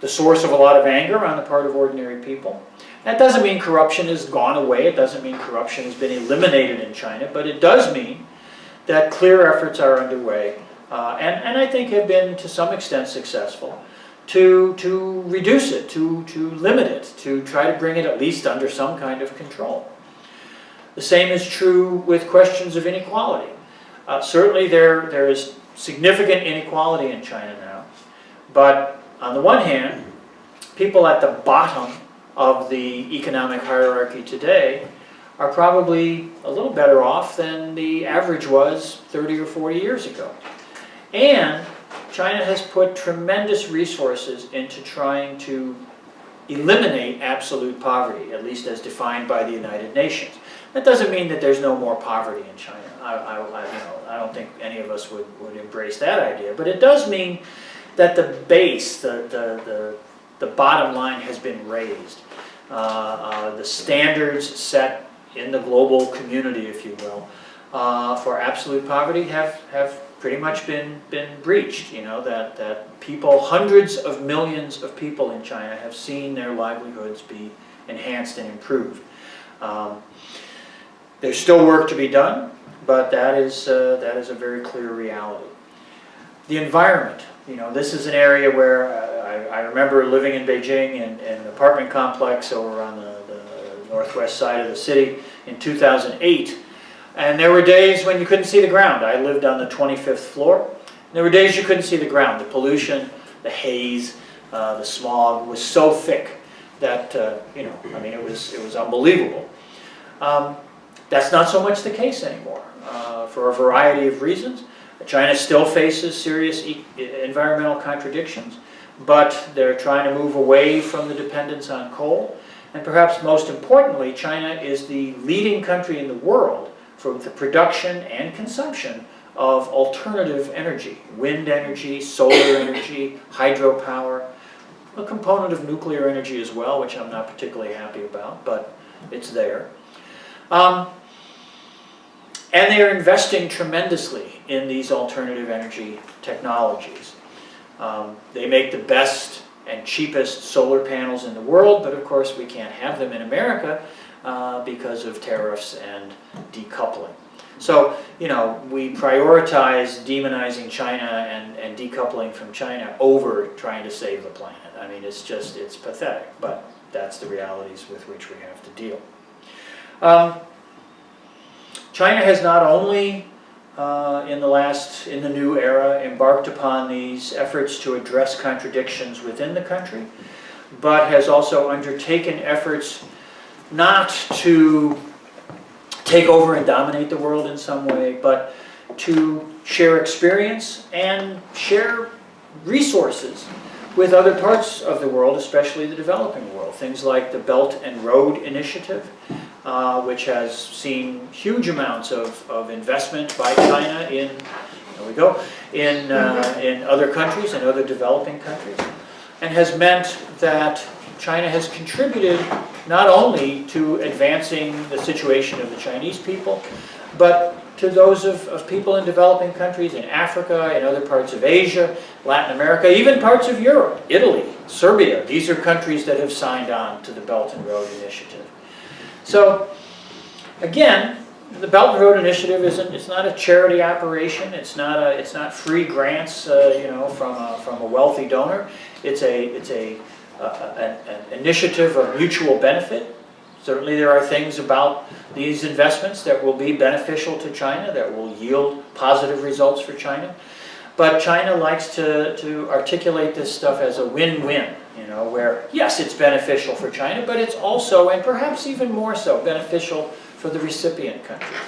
the source of a lot of anger on the part of ordinary people. That doesn't mean corruption has gone away. It doesn't mean corruption has been eliminated in China, but it does mean that clear efforts are underway, and I think have been to some extent successful, to reduce it, to limit it, to try to bring it at least under some kind of control. The same is true with questions of inequality. Certainly there is significant inequality in China now, but on the one hand, people at the bottom of the economic hierarchy today are probably a little better off than the average was 30 or 40 years ago. And China has put tremendous resources into trying to eliminate absolute poverty, at least as defined by the United Nations. That doesn't mean that there's no more poverty in China. I don't think any of us would embrace that idea, but it does mean that the base, the bottom line has been raised. The standards set in the global community, if you will, for absolute poverty have pretty much been breached. You know, that people, hundreds of millions of people in China have seen their livelihoods be enhanced and improved. There's still work to be done, but that is a very clear reality. The environment, you know, this is an area where I remember living in Beijing in an apartment complex over on the northwest side of the city in 2008. And there were days when you couldn't see the ground. I lived on the 25th floor. There were days you couldn't see the ground. The pollution, the haze, the smog was so thick that, it was unbelievable. That's not so much the case anymore, for a variety of reasons. China still faces serious environmental contradictions, but they're trying to move away from the dependence on coal. And perhaps most importantly, China is the leading country in the world for the production and consumption of alternative energy, wind energy, solar energy, hydropower, a component of nuclear energy as well, which I'm not particularly happy about, but it's there. And they are investing tremendously in these alternative energy technologies. They make the best and cheapest solar panels in the world, but of course we can't have them in America because of tariffs and decoupling. So, you know, we prioritize demonizing China and decoupling from China over trying to save the planet. I mean, it's pathetic, but that's the realities with which we have to deal. China has not only in the new era embarked upon these efforts to address contradictions within the country, but has also undertaken efforts not to take over and dominate the world in some way, but to share experience and share resources with other parts of the world, especially the developing world. Things like the Belt and Road Initiative, which has seen huge amounts of investment by China in other countries and other developing countries, and has meant that China has contributed not only to advancing the situation of the Chinese people, but to those of people in developing countries in Africa, in other parts of Asia, Latin America, even parts of Europe, Italy, Serbia. These are countries that have signed on to the Belt and Road Initiative. So, again, the Belt and Road Initiative it's not a charity operation. It's not free grants, from a wealthy donor. It's an initiative of mutual benefit. Certainly there are things about these investments that will be beneficial to China, that will yield positive results for China. But China likes to articulate this stuff as a win-win, where, yes, it's beneficial for China, but it's also, and perhaps even more so, beneficial for the recipient countries.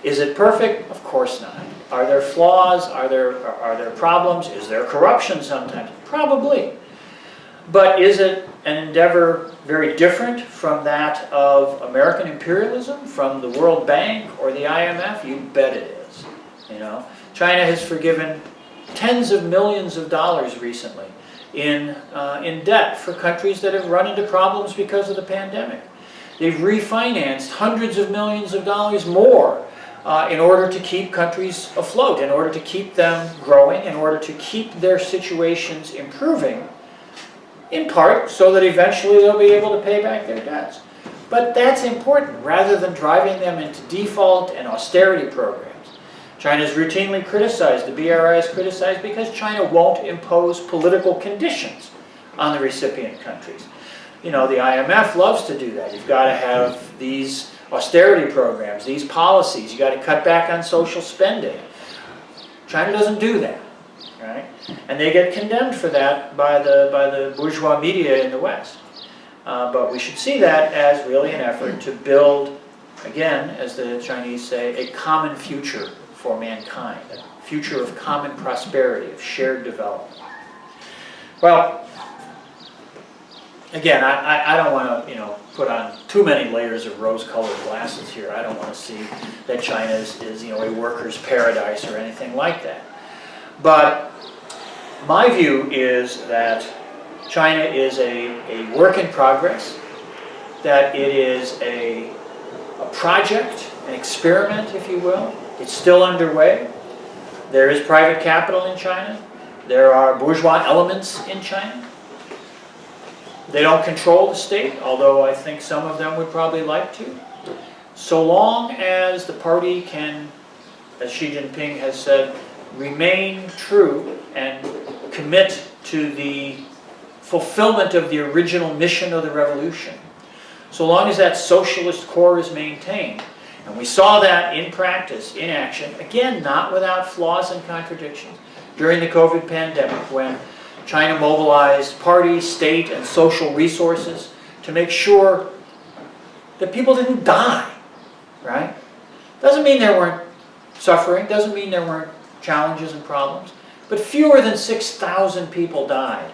Is it perfect? Of course not. Are there flaws? Are there problems? Is there corruption sometimes? Probably. But is it an endeavor very different from that of American imperialism, from the World Bank or the IMF? You bet it is. China has forgiven tens of millions of dollars recently in debt for countries that have run into problems because of the pandemic. They've refinanced hundreds of millions of dollars more in order to keep countries afloat, in order to keep them growing, in order to keep their situations improving, in part so that eventually they'll be able to pay back their debts. But that's important, rather than driving them into default and austerity programs. China is routinely criticized, the BRI is criticized because China won't impose political conditions on the recipient countries. The IMF loves to do that. You've got to have these austerity programs, these policies. You've got to cut back on social spending. China doesn't do that, right? And they get condemned for that by the bourgeois media in the West. But we should see that as really an effort to build, again, as the Chinese say, a common future for mankind, a future of common prosperity, of shared development. Well, again, I don't want to, put on too many layers of rose-colored glasses here. I don't want to see that China is a worker's paradise or anything like that. But my view is that China is a work in progress, that it is a project, an experiment, if you will. It's still underway. There is private capital in China. There are bourgeois elements in China. They don't control the state, although I think some of them would probably like to. So long as the party can, as Xi Jinping has said, remain true and commit to the fulfillment of the original mission of the revolution, so long as that socialist core is maintained, and we saw that in practice, in action, again, not without flaws and contradictions, during the COVID pandemic, when China mobilized party, state, and social resources to make sure that people didn't die, right? Doesn't mean there weren't suffering, doesn't mean there weren't challenges and problems, but fewer than 6,000 people died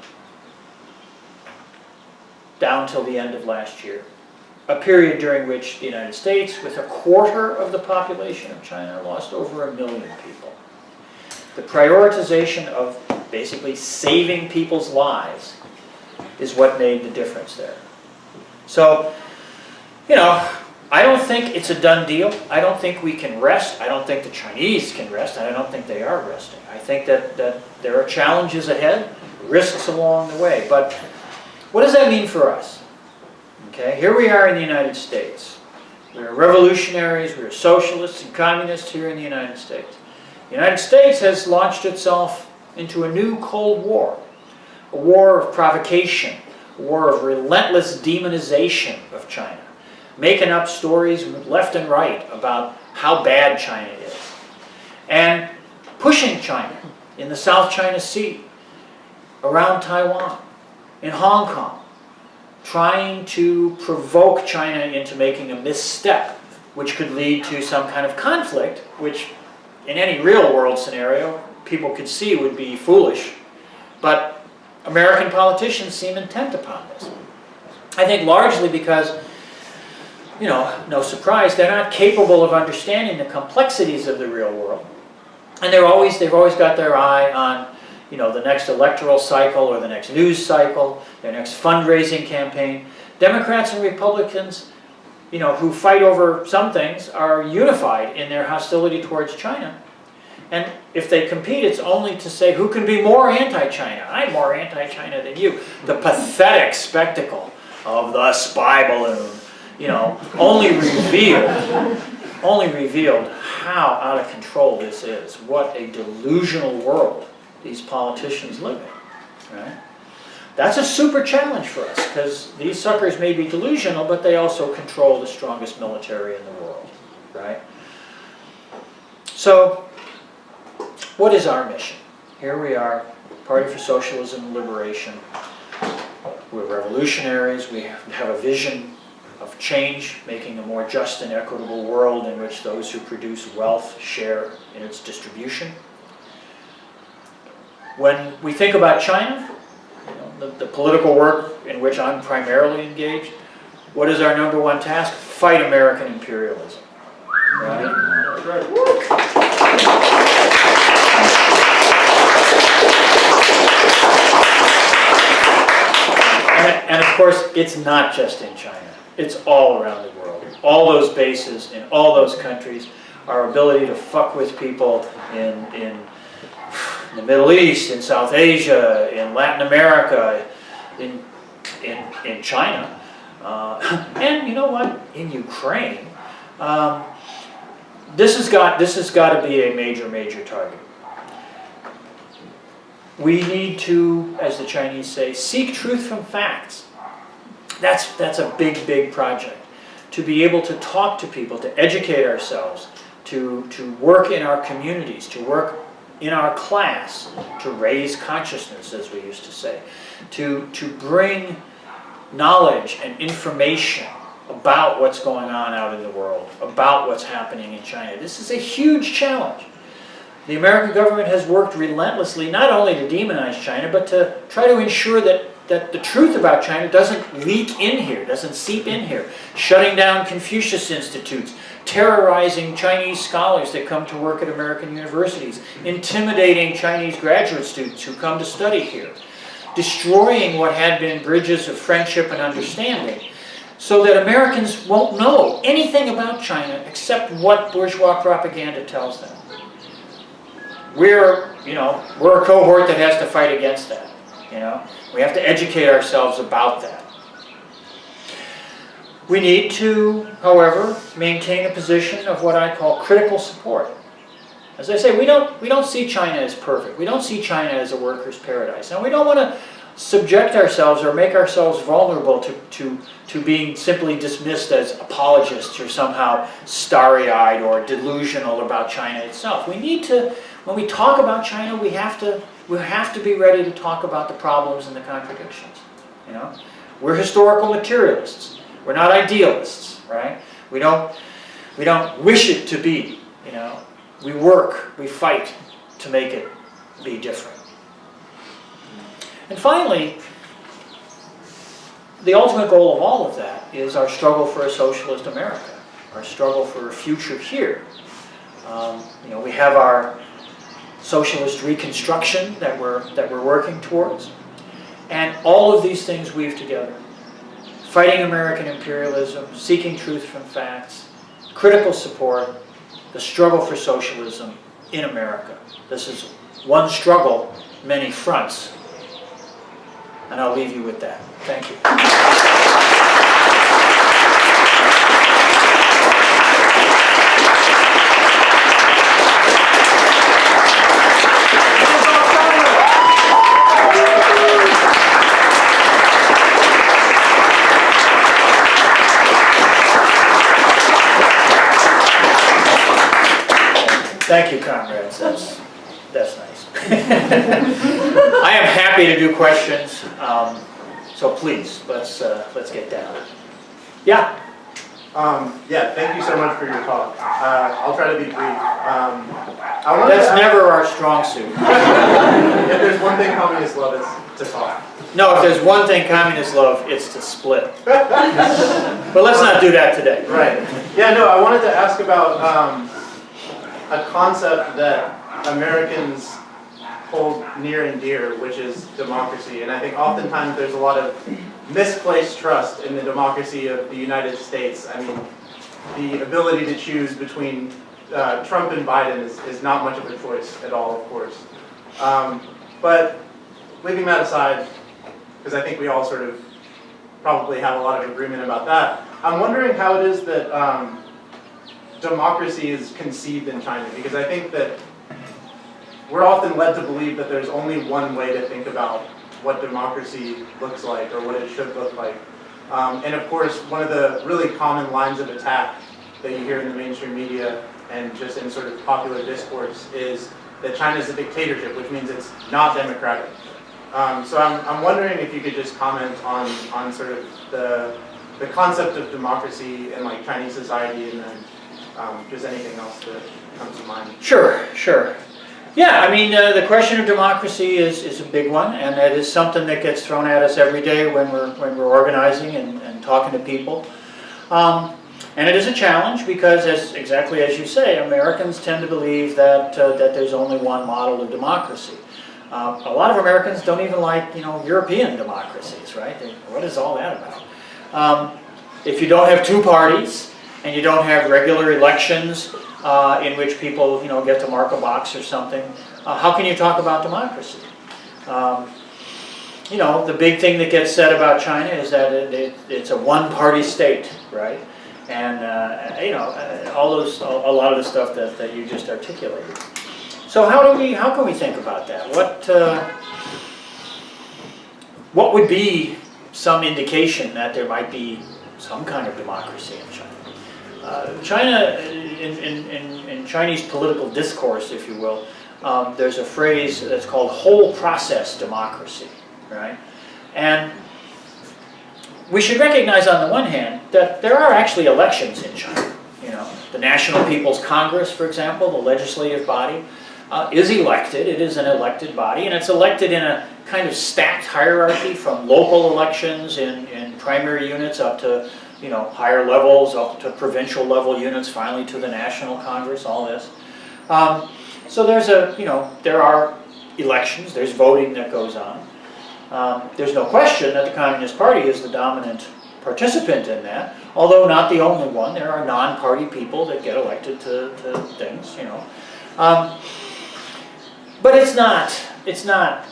down till the end of last year. A period during which the United States, with a quarter of the population of China, lost over 1 million people. The prioritization of basically saving people's lives is what made the difference there. So, I don't think it's a done deal. I don't think we can rest. I don't think the Chinese can rest, and I don't think they are resting. I think that there are challenges ahead, risks along the way. But what does that mean for us? Okay, here we are in the United States. We're revolutionaries, we're socialists and communists here in the United States. The United States has launched itself into a new Cold War, a war of provocation, a war of relentless demonization of China, making up stories left and right about how bad China is, and pushing China in the South China Sea, around Taiwan, in Hong Kong, trying to provoke China into making a misstep, which could lead to some kind of conflict, which in any real world scenario, people could see would be foolish. But American politicians seem intent upon this. I think largely because, no surprise, they're not capable of understanding the complexities of the real world. And they've always got their eye on, the next electoral cycle or the next news cycle, their next fundraising campaign. Democrats and Republicans, who fight over some things, are unified in their hostility towards China. And if they compete, it's only to say who can be more anti-China. I'm more anti-China than you. The pathetic spectacle of the spy balloon, only revealed how out of control this is. What a delusional world these politicians live in, right? That's a super challenge for us, because these suckers may be delusional, but they also control the strongest military in the world, right? So, what is our mission? Here we are, Party for Socialism and Liberation. We're revolutionaries. We have a vision of change, making a more just and equitable world in which those who produce wealth share in its distribution. When we think about China, the political work in which I'm primarily engaged, what is our number one task? Fight American imperialism. Right? And of course, it's not just in China. It's all around the world. All those bases in all those countries, our ability to fuck with people in the Middle East, in South Asia, in Latin America, in China, and you know what? In Ukraine, this has got to be a major target. We need to, as the Chinese say, seek truth from facts. That's a big project. To be able to talk to people, to educate ourselves, to work in our communities, to work in our class, to raise consciousness, as we used to say, to bring knowledge and information about what's going on out in the world, about what's happening in China. This is a huge challenge. The American government has worked relentlessly not only to demonize China, but to try to ensure that the truth about China doesn't leak in here, doesn't seep in here. Shutting down Confucius institutes, terrorizing Chinese scholars that come to work at American universities, intimidating Chinese graduate students who come to study here, destroying what had been bridges of friendship and understanding, so that Americans won't know anything about China except what bourgeois propaganda tells them. We're a cohort that has to fight against that. We have to educate ourselves about that. We need to, however, maintain a position of what I call critical support. As I say, we don't see China as perfect. We don't see China as a worker's paradise. And we don't want to subject ourselves or make ourselves vulnerable to being simply dismissed as apologists or somehow starry-eyed or delusional about China itself. We need to, when we talk about China, we have to be ready to talk about the problems and the contradictions. We're historical materialists. We're not idealists, right? We don't wish it to be. We work, we fight to make it be different. And finally, the ultimate goal of all of that is our struggle for a socialist America, our struggle for a future here. We have our socialist reconstruction that we're working towards, and all of these things weave together. Fighting American imperialism, seeking truth from facts, critical support, the struggle for socialism in America. This is one struggle, many fronts. And I'll leave you with that. Thank you. Thank you, comrades. That's nice. I am happy to do questions, so please let's get down. Yeah. Yeah. Thank you so much for your talk. I'll try to be brief. That's never our strong suit. If there's one thing communists love, it's to talk. No, if there's one thing communists love, it's to split. But let's not do that today. Right. Yeah. No. I wanted to ask about a concept that Americans hold near and dear, which is democracy. And I think oftentimes there's a lot of misplaced trust in the democracy of the United States. I mean, the ability to choose between Trump and Biden is not much of a choice at all, of course. But leaving that aside, because I think we all sort of probably have a lot of agreement about that, I'm wondering how it is that democracy is conceived in China, because I think that we're often led to believe that there's only one way to think about what democracy looks like or what it should look like. And of course, one of the really common lines of attack that you hear in the mainstream media and just in sort of popular discourse is that China is a dictatorship, which means it's not democratic. So I'm wondering if you could just comment on sort of the concept of democracy in like Chinese society, and then just anything else that comes to mind. Sure. Yeah, I mean, the question of democracy is a big one, and it is something that gets thrown at us every day when we're organizing and talking to people. And it is a challenge because, exactly as you say, Americans tend to believe that there's only one model of democracy. A lot of Americans don't even like, European democracies, right? What is all that about? If you don't have two parties, and you don't have regular elections in which people, get to mark a box or something, how can you talk about democracy? The big thing that gets said about China is that it's a one-party state, right? And a lot of the stuff that you just articulated. So how can we think about that? What would be some indication that there might be some kind of democracy in China? China, in Chinese political discourse, if you will, there's a phrase that's called whole process democracy, right? And we should recognize on the one hand that there are actually elections in China. The National People's Congress, for example, the legislative body, is elected. It is an elected body, and it's elected in a kind of stacked hierarchy from local elections in primary units up to, higher levels, up to provincial level units, finally to the National Congress, all this. So there's there are elections, there's voting that goes on. There's no question that the Communist Party is the dominant participant in that, although not the only one. There are non-party people that get elected to things, But it's not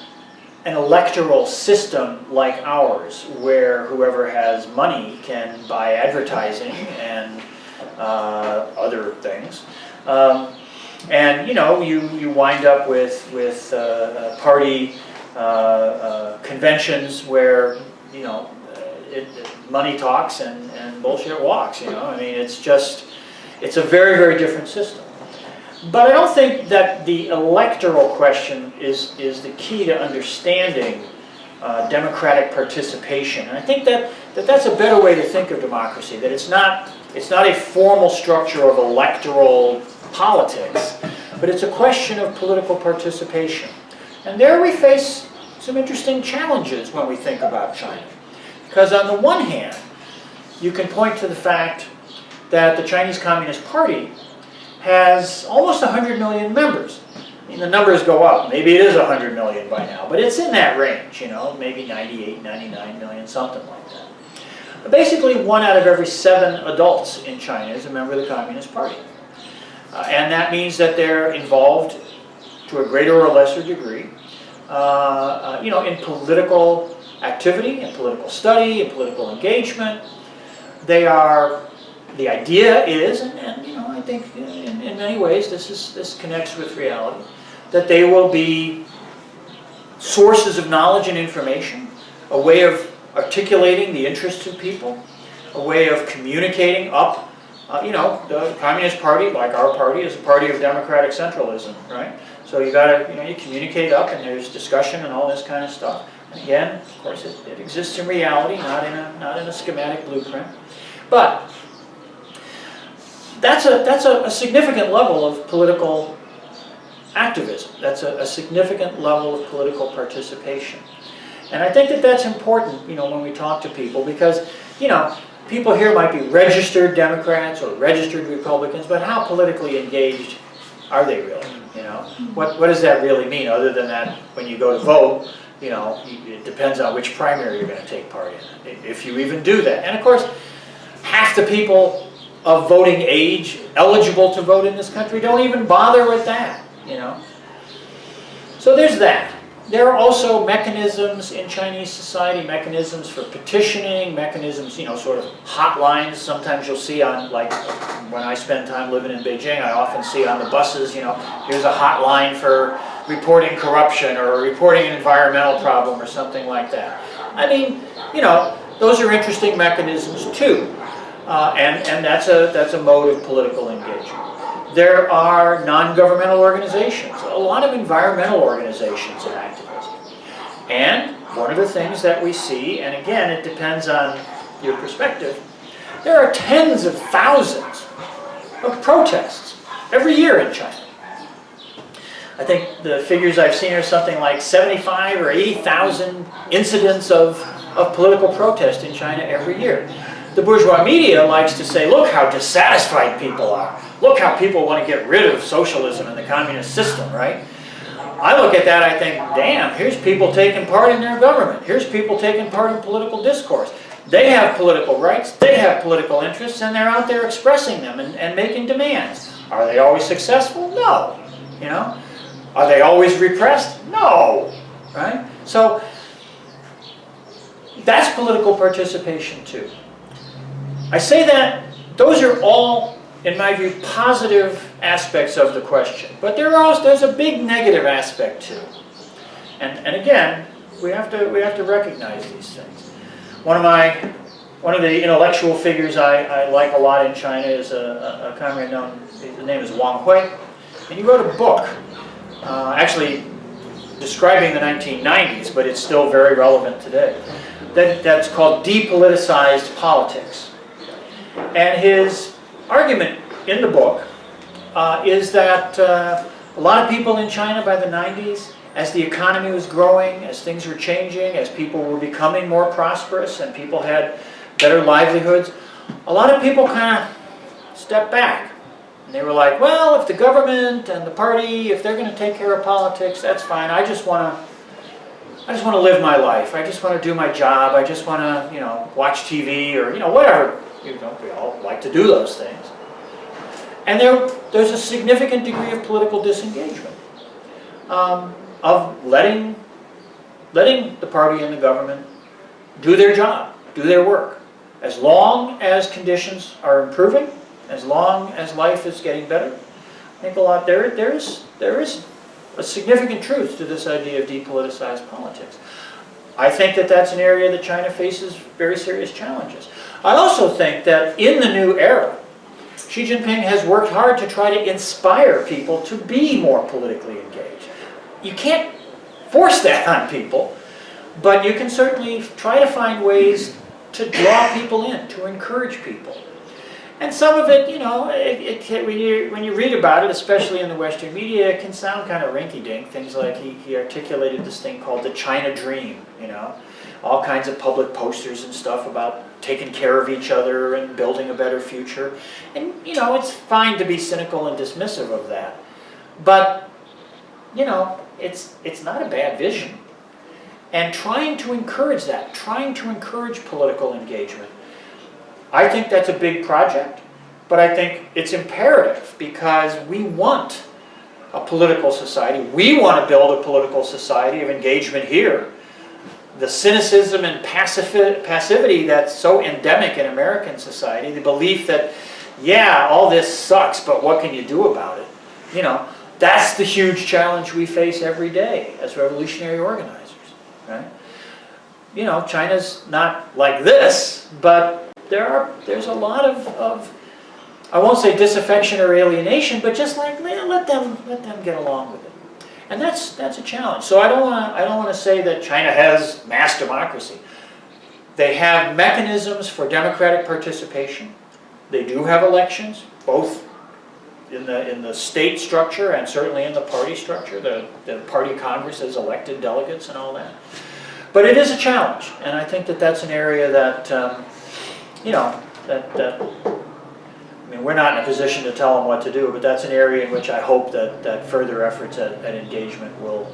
an electoral system like ours, where whoever has money can buy advertising and other things. And you wind up with party conventions where money talks and bullshit walks. I mean, it's a very, very different system. But I don't think that the electoral question is the key to understanding democratic participation. And I think that's a better way to think of democracy. That it's not a formal structure of electoral politics, but it's a question of political participation. And there we face some interesting challenges when we think about China. Because on the one hand, you can point to the fact that the Chinese Communist Party has almost 100 million members. I mean, the numbers go up. Maybe it is 100 million by now, but it's in that range, maybe 98, 99 million, something like that. But basically, 1 out of every 7 adults in China is a member of the Communist Party. And that means that they're involved to a greater or lesser degree, in political activity, in political study, in political engagement. The idea is, and I think in many ways this connects with reality, that they will be sources of knowledge and information, a way of articulating the interests of people, a way of communicating up. The Communist Party, like our party, is a party of democratic centralism, right? So you you communicate up, and there's discussion and all this kind of stuff. And again, of course, it exists in reality, not in a schematic blueprint. But that's a significant level of political activism. That's a significant level of political participation. And I think that that's important, when we talk to people, because, people here might be registered Democrats or registered Republicans, but how politically engaged are they really? What does that really mean, other than that when you go to vote, it depends on which primary you're going to take part in, if you even do that. And of course, half the people of voting age eligible to vote in this country don't even bother with that, So there's that. There are also mechanisms in Chinese society, mechanisms for petitioning, mechanisms, sort of hotlines. Sometimes you'll see on, like, when I spend time living in Beijing, I often see on the buses, here's a hotline for reporting corruption or reporting an environmental problem or something like that. I mean, those are interesting mechanisms too. And that's a mode of political engagement. There are non-governmental organizations, a lot of environmental organizations and activism. And one of the things that we see, and again, it depends on your perspective, there are tens of thousands of protests every year in China. I think the figures I've seen are something like 75 or 80,000 incidents of political protest in China every year. The bourgeois media likes to say, look how dissatisfied people are. Look how people want to get rid of socialism and the communist system, right? I look at that, I think, damn, here's people taking part in their government. Here's people taking part in political discourse. They have political rights, they have political interests, and they're out there expressing them and making demands. Are they always successful? No. Are they always repressed? No. Right? So, that's political participation too. I say that those are all, in my view, positive aspects of the question. But there's a big negative aspect too. And again, we have to recognize these things. One of the intellectual figures I like a lot in China is a comrade known, his name is Wang Hui. And he wrote a book, actually describing the 1990s, but it's still very relevant today. That's called Depoliticized Politics. And his argument in the book is that, A lot of people in China by the 90s, as the economy was growing, as things were changing, as people were becoming more prosperous and people had better livelihoods, a lot of people kind of stepped back. And they were like, well, if the government and the party, if they're going to take care of politics, that's fine. I just want to live my life. I just want to do my job. I just want to, you know, watch TV or, you know, whatever. You know, we all like to do those things. And there's a significant degree of political disengagement, of letting the party and the government do their job, do their work. As long as conditions are improving, as long as life is getting better, I think there is a significant truth to this idea of depoliticized politics. I think that that's an area that China faces very serious challenges. I also think that in the new era, Xi Jinping has worked hard to try to inspire people to be more politically engaged. You can't force that on people, but you can certainly try to find ways to draw people in, to encourage people. And some of it, you know, when you read about it, especially in the Western media, it can sound kind of rinky-dink. Things like he articulated this thing called the China Dream, you know. All kinds of public posters and stuff about taking care of each other and building a better future. And, you know, it's fine to be cynical and dismissive of that. But, you know, it's not a bad vision. And trying to encourage that, trying to encourage political engagement, I think that's a big project, but I think it's imperative because we want a political society. We want to build a political society of engagement here. The cynicism and passivity that's so endemic in American society, the belief that, yeah, all this sucks, but what can you do about it? You know, that's the huge challenge we face every day as revolutionary organizers, right? You know, China's not like this, but there's a lot of I won't say disaffection or alienation, but just like let them get along with it, and that's a challenge. So I don't want to say that China has mass democracy. They have mechanisms for democratic participation. They do have elections, both in the state structure and certainly in the party structure. The party Congress has elected delegates and all that. But it is a challenge, and I think that that's an area that you know, I mean, we're not in a position to tell them what to do, but that's an area in which I hope that further efforts at engagement will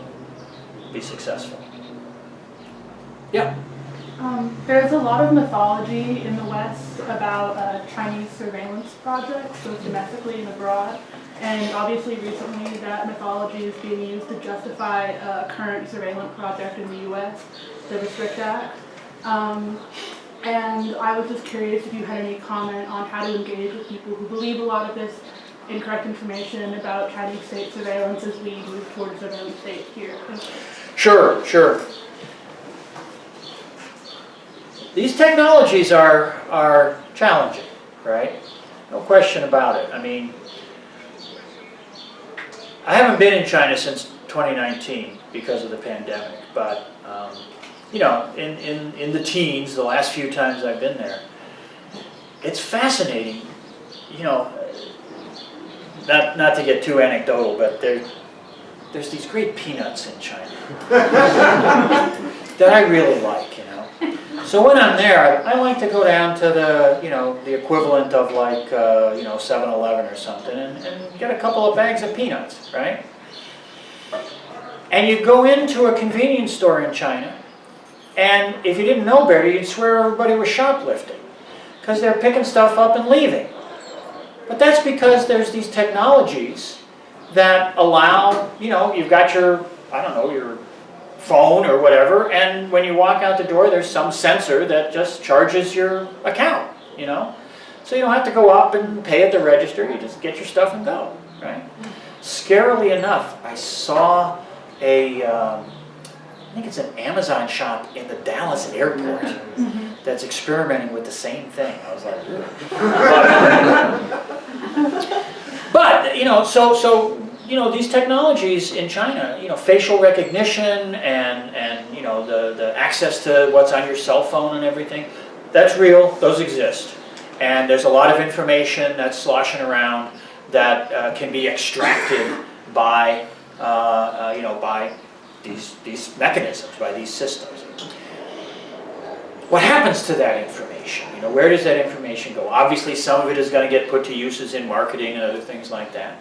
be successful. Yeah? There's a lot of mythology in the West about Chinese surveillance projects, both domestically and abroad. And obviously recently that mythology is being used to justify a current surveillance project in the US, the Restrict Act. And I was just curious if you had any comment on how to engage with people who believe a lot of this incorrect information about Chinese state surveillance as we move towards our own state here. Sure. These technologies are challenging, right? No question about it. I mean, I haven't been in China since 2019 because of the pandemic, but you know, in the teens, the last few times I've been there, it's fascinating, you know, not to get too anecdotal, but there's these great peanuts in China that I really like, you know. So when I'm there, I like to go down to the, you know, the equivalent of like, you know, 7-Eleven or something and get a couple of bags of peanuts, right? And you go into a convenience store in China, and if you didn't know better, you'd swear everybody was shoplifting because they're picking stuff up and leaving. But that's because there's these technologies that allow, you know, you've got your, I don't know, your phone or whatever, and when you walk out the door, there's some sensor that just charges your account, you know? So you don't have to go up and pay at the register, you just get your stuff and go, right? Scarily enough, I saw I think it's an Amazon shop in the Dallas airport that's experimenting with the same thing. I was like, but you know, so you know, these technologies in China, you know, facial recognition and you know the access to what's on your cell phone and everything, that's real. Those exist, and there's a lot of information that's sloshing around that can be extracted by, by these mechanisms, by these systems. What happens to that information? Where does that information go? Obviously, some of it is going to get put to uses in marketing and other things like that.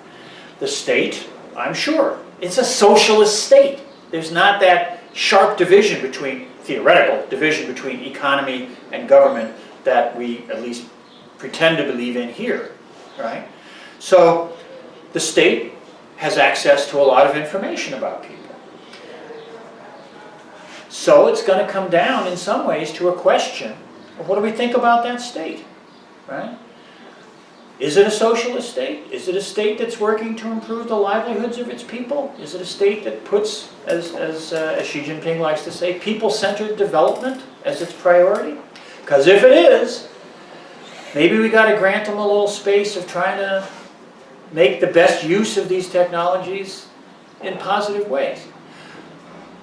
The state, I'm sure, it's a socialist state. There's not that sharp division between, theoretical division between economy and government that we at least pretend to believe in here, right? So the state has access to a lot of information about people. So it's going to come down in some ways to a question of what do we think about that state, right? Is it a socialist state? Is it a state that's working to improve the livelihoods of its people? Is it a state that puts, as Xi Jinping likes to say, people-centered development as its priority? Because if it is, maybe we got to grant them a little space of trying to make the best use of these technologies in positive ways.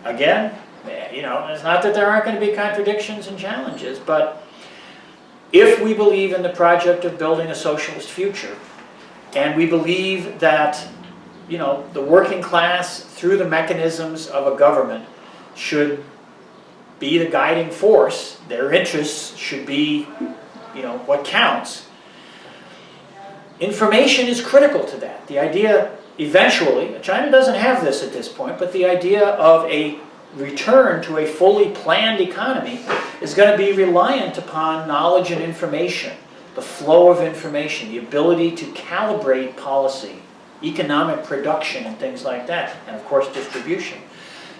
Again, it's not that there aren't going to be contradictions and challenges, but if we believe in the project of building a socialist future, and we believe that, the working class, through the mechanisms of a government, should be the guiding force, their interests should be, what counts. Information is critical to that. The idea, eventually, China doesn't have this at this point, but the idea of a return to a fully planned economy is going to be reliant upon knowledge and information, the flow of information, the ability to calibrate policy, economic production and things like that, and of course distribution,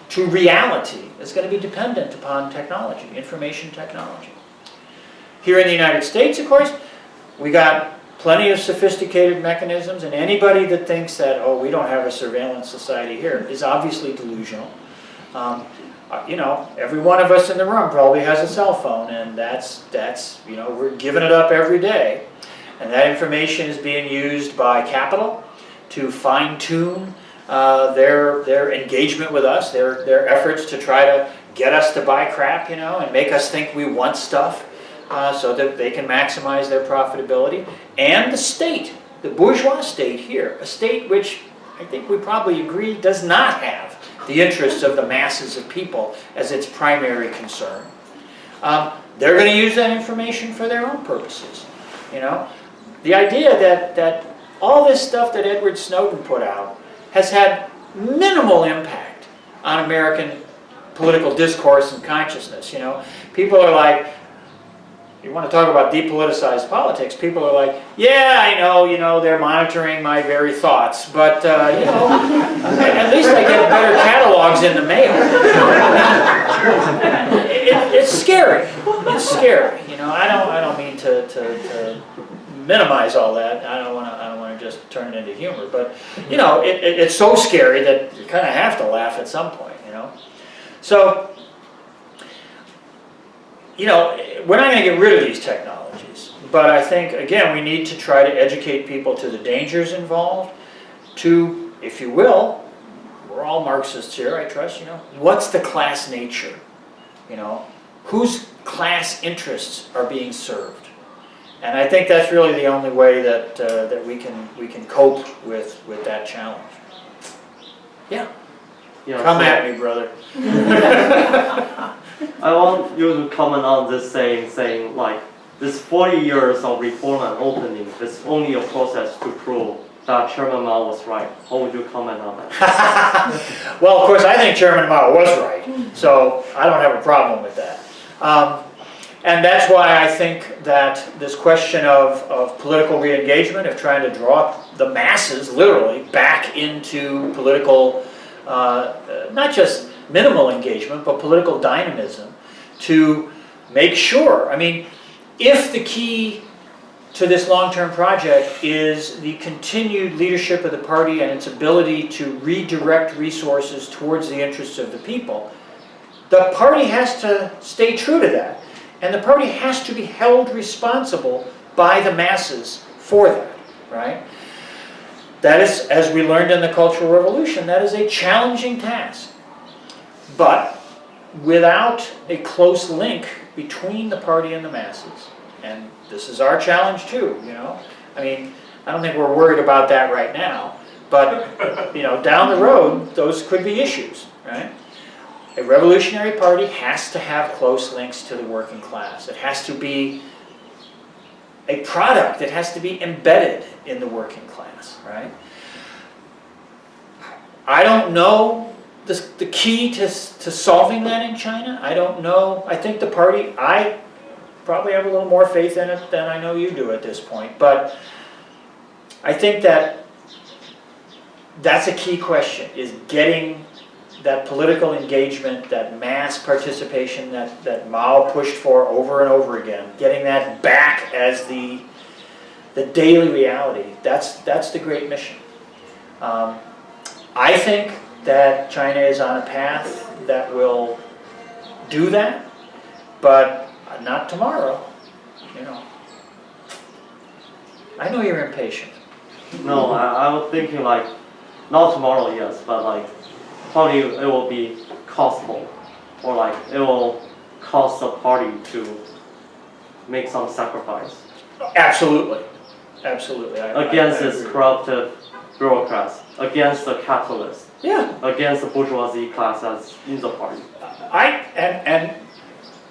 to reality is going to be dependent upon technology, information technology. Here in the United States, of course, we got plenty of sophisticated mechanisms, and anybody that thinks that, oh, we don't have a surveillance society here is obviously delusional. Every one of us in the room probably has a cell phone, and that's we're giving it up every day. And that information is being used by capital to fine-tune their engagement with us, their efforts to try to get us to buy crap, and make us think we want stuff so that they can maximize their profitability. And the state, the bourgeois state here, a state which I think we probably agree does not have the interests of the masses of people as its primary concern. They're going to use that information for their own purposes. The idea that all this stuff that Edward Snowden put out has had minimal impact on American political discourse and consciousness. People are like, you want to talk about depoliticized politics, people are like, yeah, I know, they're monitoring my very thoughts, but, at least I get better catalogs in the mail. It's scary. It's scary. I don't mean to minimize all that. I don't want to just turn it into humor, but, it's so scary that you kind of have to laugh at some point, So, we're not going to get rid of these technologies, but I think, again, we need to try to educate people to the dangers involved, to, if you will, we're all Marxists here, I trust, what's the class nature? Whose class interests are being served? And I think that's really the only way that that we can cope with that challenge. Yeah. Come at me, brother. I want you to comment on this saying like this 40 years of reform and opening is only a process to prove that Chairman Mao was right. How would you comment on that? Well, of course, I think Chairman Mao was right, so I don't have a problem with that. And that's why I think that this question of political re-engagement, of trying to draw the masses, literally, back into political, not just minimal engagement, but political dynamism, to make sure, if the key to this long-term project is the continued leadership of the party and its ability to redirect resources towards the interests of the people, the party has to stay true to that. And the party has to be held responsible by the masses for that, right? That is, as we learned in the Cultural Revolution, that is a challenging task. But without a close link between the party and the masses, and this is our challenge too, I don't think we're worried about that right now, But, you know, down the road, those could be issues, right? A revolutionary party has to have close links to the working class. It has to be a product. It has to be embedded in the working class, right? I don't know the key to solving that in China. I don't know. I think the party, I probably have a little more faith in it than I know you do at this point. But I think that that's a key question, is getting that political engagement, that mass participation that Mao pushed for over and over again, getting that back as the daily reality. That's the great mission. I think that China is on a path that will do that, but not tomorrow, you know. I know you're impatient. No, I was thinking like, not tomorrow, yes, but like, probably it will be costful, or like it will cost the party to make some sacrifice Absolutely, absolutely. against I its agree. corrupted bureaucrats, against the capitalists, Yeah, against the bourgeoisie class that's in the party. and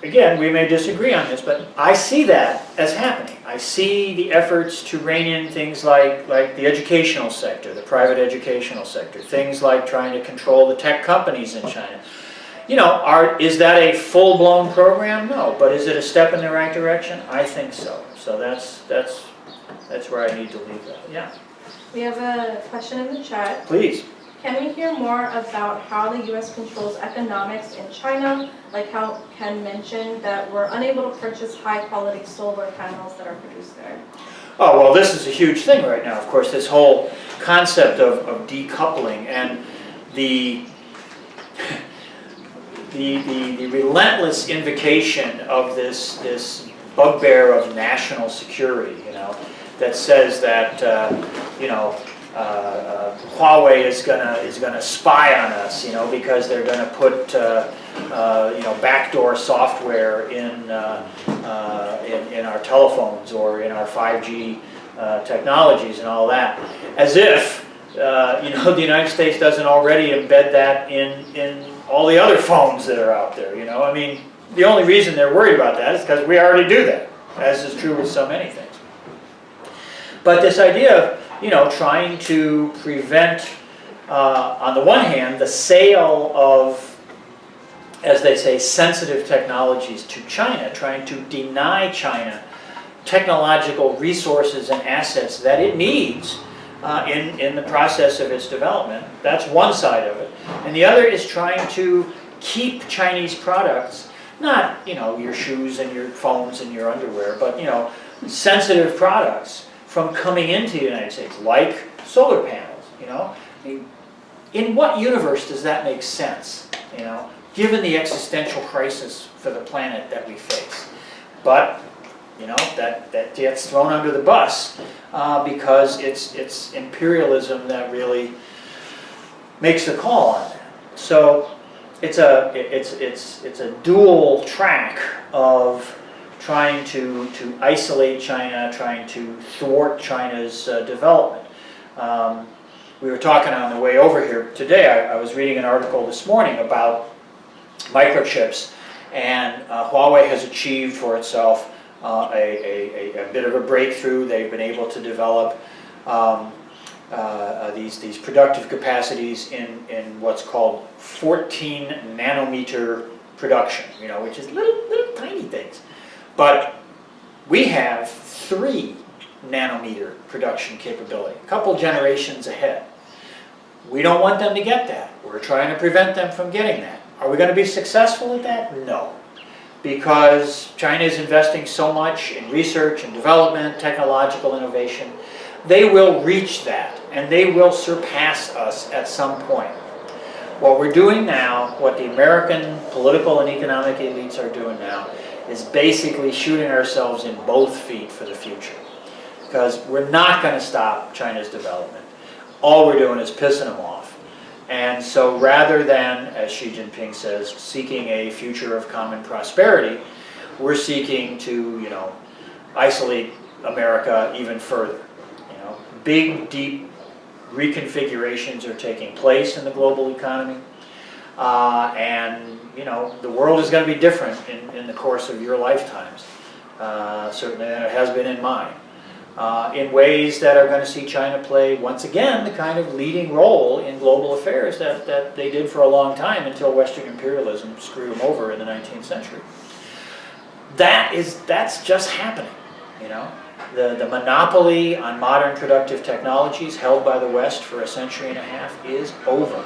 again, we may disagree on this, but I see that as happening. I see the efforts to rein in things like the educational sector, the private educational sector, things like trying to control the tech companies in China. You know, is that a full-blown program? No, but is it a step in the right direction? I think so. So that's where I need to leave that. Yeah, We have a question in the chat. please. Can we hear more about how the U.S. controls economics in China? Like how Ken mentioned that we're unable to purchase high-quality solar panels that are produced there. Oh, well, this is a huge thing right now, of course, this whole concept of decoupling and the relentless invocation of this bugbear of national security, you know, that says that, you know, Huawei is gonna spy on us, you know, because they're gonna put you know, backdoor software in our telephones or in our 5G technologies and all that, as if you know, the United States doesn't already embed that in all the other phones that are out there. You know, I mean, the only reason they're worried about that is because we already do that, as is true with so many things. But this idea of, you know, trying to prevent, on the one hand, the sale of, as they say, sensitive technologies to China, trying to deny China technological resources and assets that it needs in the process of its development. That's one side of it. And the other is trying to keep Chinese products, not, you know, your shoes and your phones and your underwear, but, you know, sensitive products from coming into the United States, like solar panels, you know. I mean, in what universe does that make sense, you know, given the existential crisis for the planet that we face? But, you know, that gets thrown under the bus because it's imperialism that really makes the call on that. So it's a dual track of trying to isolate China, trying to thwart China's development. We were talking on the way over here today. I was reading an article this morning about microchips, and Huawei has achieved for itself a bit of a breakthrough. They've been able to develop these productive capacities in what's called 14 nanometer production, you know, which is little tiny things. But we have 3 nanometer production capability, a couple generations ahead. We don't want them to get that. We're trying to prevent them from getting that. Are we going to be successful at that? No. Because China is investing so much in research and development, technological innovation. They will reach that, and they will surpass us at some point. What we're doing now, what the American political and economic elites are doing now, is basically shooting ourselves in both feet for the future. Because we're not going to stop China's development. All we're doing is pissing them off. And so rather than, as Xi Jinping says, seeking a future of common prosperity, we're seeking to, you know, isolate America even further. You know, big, deep reconfigurations are taking place in the global economy. And, you know, the world is going to be different in the course of your lifetimes, certainly than it has been in mine, in ways that are going to see China play, once again, the kind of leading role in global affairs that they did for a long time until Western imperialism screwed them over in the 19th century. That's just happening, you know. The monopoly on modern productive technologies held by the West for a century and a half is over.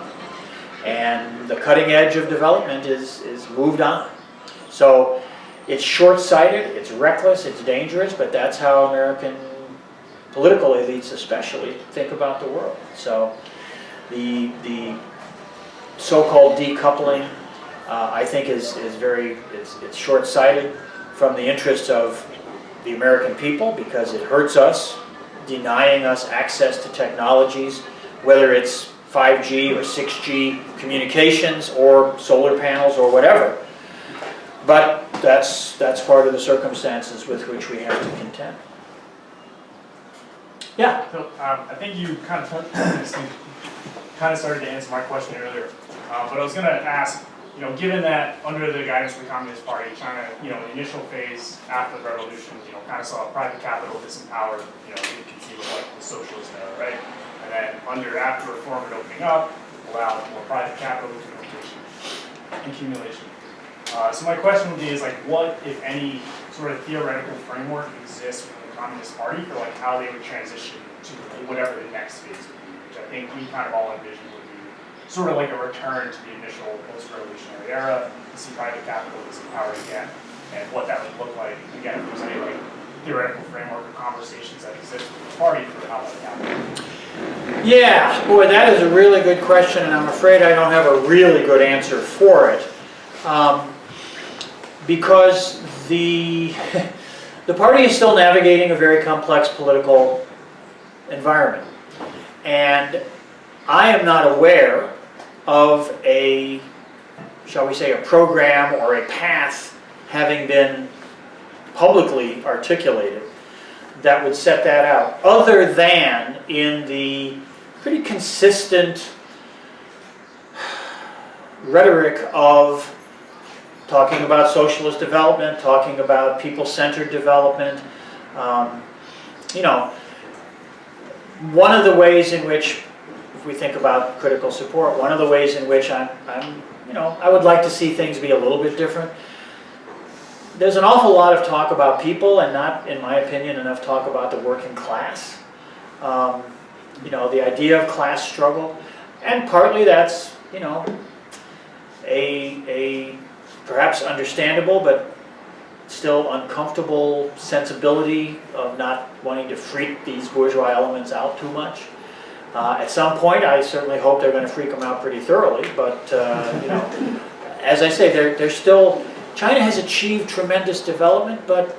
And the cutting edge of development is moved on. So it's short-sighted, it's reckless, it's dangerous, but that's how American political elites especially think about the world. So the so-called decoupling, I think is very, it's short-sighted from the interests of the American people, because it hurts us, denying us access to technologies, whether it's 5G or 6G communications or solar panels or whatever. But that's part of the circumstances with which we have to contend. Yeah? So, I think you kind of started to answer my question earlier, but I was going to ask, you know, given that under the guidance of the Communist Party, China, you know, in the initial phase after the revolution, you know, kind of saw private capital disempowered, you know, you can conceive of like the socialist era, right? And then after reform and opening up, allowed more private capital accumulation. So my question would be is like, what, if any, sort of theoretical framework exists within the Communist Party for like how they would transition to whatever the next phase would be, which I think we kind of all envision would be sort of like a return to the initial post-revolutionary era, to see private capital disempowered again, and what that would look like, again, if there's any like theoretical framework or conversations that exist within the party for how that would happen. Yeah, boy, that is a really good question, and I'm afraid I don't have a really good answer for it. Because the party is still navigating a very complex political environment. And I am not aware of a, shall we say, a program or a path having been publicly articulated that would set that out, other than in the pretty consistent rhetoric of talking about socialist development, talking about people-centered development. You know, one of the ways in which, if we think about critical support, one of the ways in which I would like to see things be a little bit different. There's an awful lot of talk about people, and not, in my opinion, enough talk about the working class. You know, the idea of class struggle, and partly that's, you know, a perhaps understandable but still uncomfortable sensibility of not wanting to freak these bourgeois elements out too much. At some point, I certainly hope they're going to freak them out pretty thoroughly, but you know, as I say, they're still, China has achieved tremendous development, but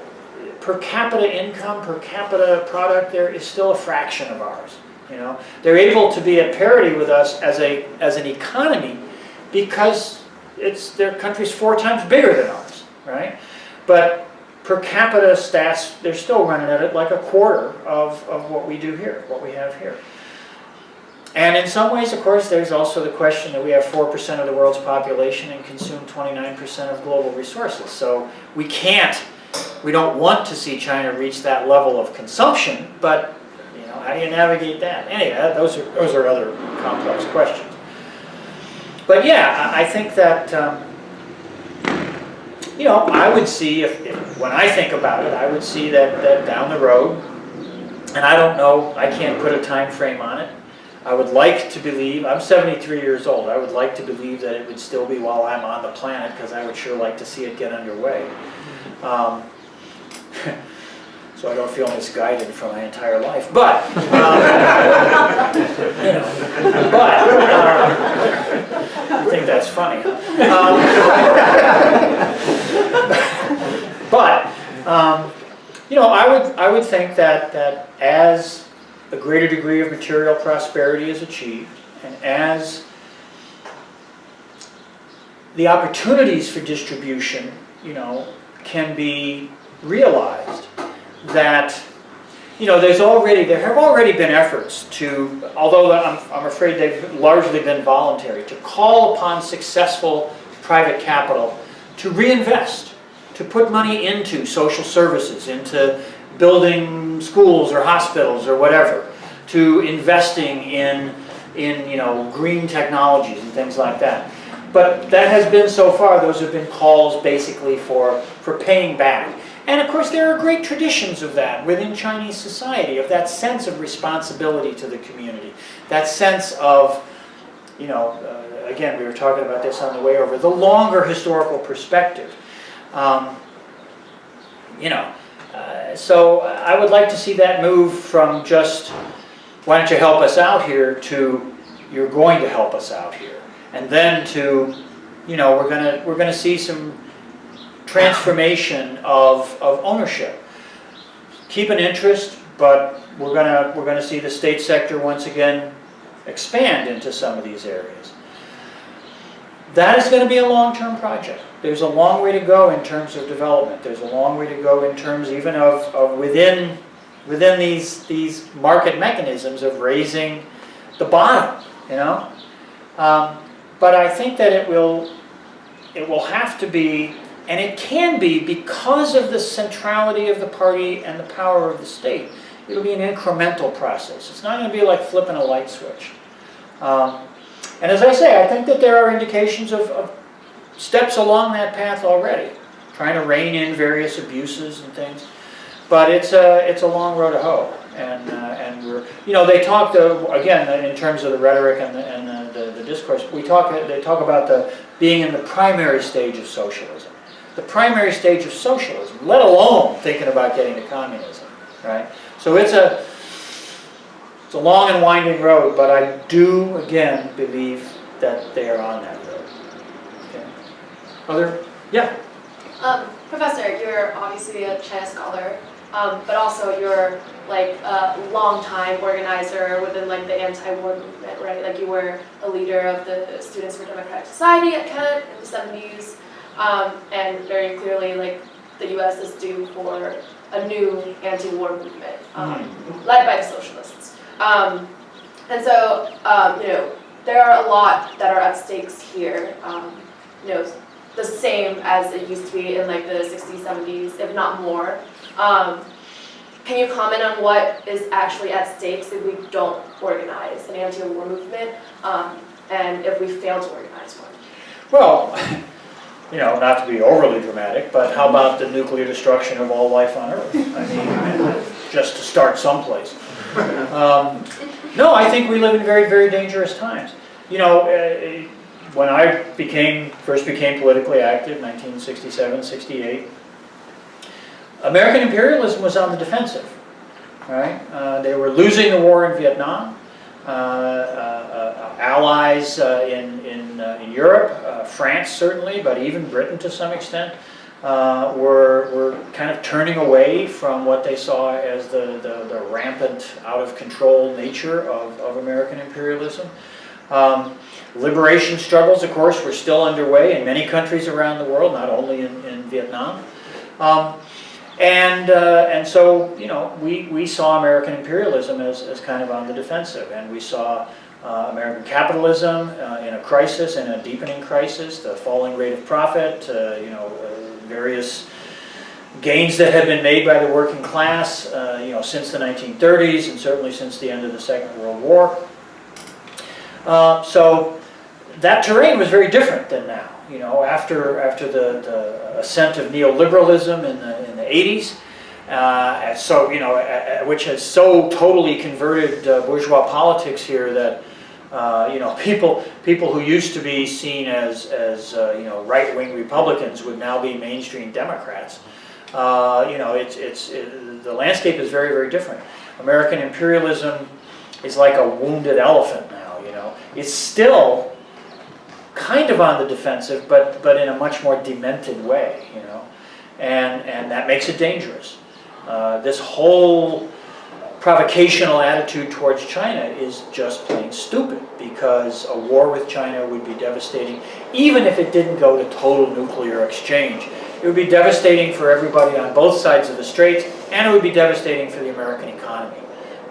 per capita income, per capita product there is still a fraction of ours. You know, they're able to be at parity with us as an economy because their country's 4 times bigger than ours, right? But per capita stats, they're still running at it like a quarter of what we do here, what we have here. And in some ways, of course, there's also the question that we have 4% of the world's population and consume 29% of global resources. So we don't want to see China reach that level of consumption, but you know, how do you navigate that? Anyway, those are other complex questions. But yeah, I think that, you know, I would see, if when I think about it, I would see that down the road, and I don't know, I can't put a time frame on it. I would like to believe, I'm 73 years old, I would like to believe that it would still be while I'm on the planet, because I would sure like to see it get underway. So I don't feel misguided for my entire life. But, you know, I think that's funny. You know, I would think that as a greater degree of material prosperity is achieved, and as the opportunities for distribution, you know, can be realized, that there have already been efforts to, although I'm afraid they've largely been voluntary, to call upon successful private capital to reinvest, to put money into social services, into building schools or hospitals or whatever, to investing in green technologies and things like that. But that has been, so far, those have been calls basically for paying back. And of course, there are great traditions of that within Chinese society, of that sense of responsibility to the community, that sense of, again, we were talking about this on the way over, the longer historical perspective. So I would like to see that move from just, why don't you help us out here, to you're going to help us out here. And then to, we're gonna see some transformation of ownership. Keep an interest, but we're gonna see the state sector once again expand into some of these areas. That is going to be a long-term project. There's a long way to go in terms of development. There's a long way to go in terms even of within these market mechanisms of raising the bottom, But I think that it will have to be, and it can be, because of the centrality of the party and the power of the state. It'll be an incremental process. It's not going to be like flipping a light switch. And as I say, I think that there are indications of steps along that path already, trying to rein in various abuses and things. But it's a long road to hoe, and we're, they talk again in terms of the rhetoric and the discourse. They talk about being in the primary stage of socialism, the primary stage of socialism, let alone thinking about getting to communism, right? So it's a long and winding road, but I do, again, believe that they are on that road. Okay. Yeah? Professor, you're obviously a China scholar, but also you're like a long-time organizer within like the anti-war movement, right? Like you were a leader of the Students for Democratic Society at Kent in the 70s, and very clearly like the U.S. is due for a new anti-war movement led by the socialists. And so, there are a lot that are at stakes here, the same as it used to be in like the 60s, 70s, if not more. Can you comment on what is actually at stakes if we don't organize an anti-war movement, and if we fail to organize one? Well, not to be overly dramatic, but how about the nuclear destruction of all life on Earth? I mean, just to start someplace. No, I think we live in very, very dangerous times. When I first became politically active, 1967, 68, American imperialism was on the defensive, right? They were losing the war in Vietnam. Allies in Europe, France certainly, but even Britain to some extent, were kind of turning away from what they saw as the rampant, out-of-control nature of American imperialism. Liberation struggles, of course, were still underway in many countries around the world, not only in Vietnam. And so, we saw American imperialism as kind of on the defensive, and we saw American capitalism in a crisis, in a deepening crisis, the falling rate of profit, various gains that had been made by the working class, since the 1930s and certainly since the end of the Second World War. So that terrain was very different than now. After the ascent of neoliberalism in the 80s, which has so totally converted bourgeois politics here that people who used to be seen as right-wing Republicans would now be mainstream Democrats. The landscape is very, very different. American imperialism is like a wounded elephant now. It's still kind of on the defensive, but in a much more demented way. And that makes it dangerous. This whole provocational attitude towards China is just plain stupid, because a war with China would be devastating, even if it didn't go to total nuclear exchange. It would be devastating for everybody on both sides of the straits, and it would be devastating for the American economy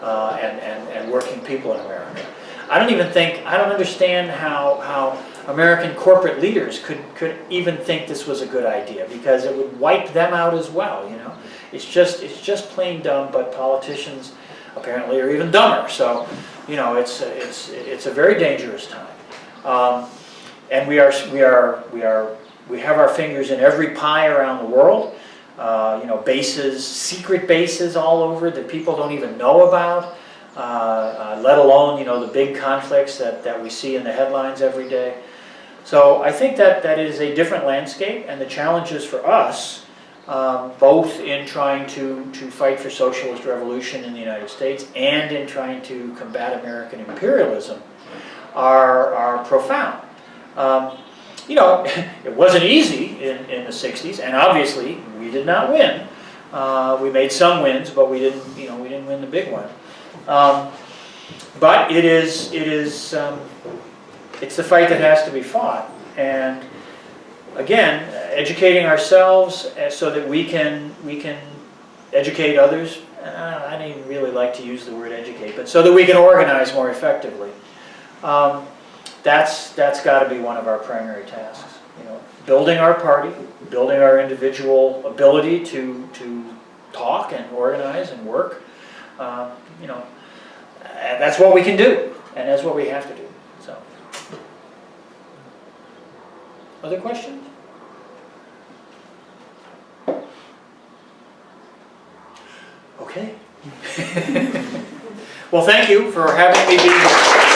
and working people in America. I don't understand how American corporate leaders could even think this was a good idea, because it would wipe them out as well, you know. It's just plain dumb, but politicians apparently are even dumber. So, you know, it's a very dangerous time. And we have our fingers in every pie around the world. You know, bases, secret bases all over that people don't even know about. Let alone, you know, the big conflicts that we see in the headlines every day. So I think that is a different landscape, and the challenges for us, both in trying to fight for socialist revolution in the United States and in trying to combat American imperialism, are profound. You know, it wasn't easy in the 60s, and obviously we did not win. We made some wins, but we didn't win the big one. But it's the fight that has to be fought, and again, educating ourselves so that we can educate others. I don't even really like to use the word educate, but so that we can organize more effectively. That's got to be one of our primary tasks. You know, building our party, building our individual ability to talk and organize and work. You know, and that's what we can do, and that's what we have to do. So, other questions? Okay. Well, thank you for having me be here.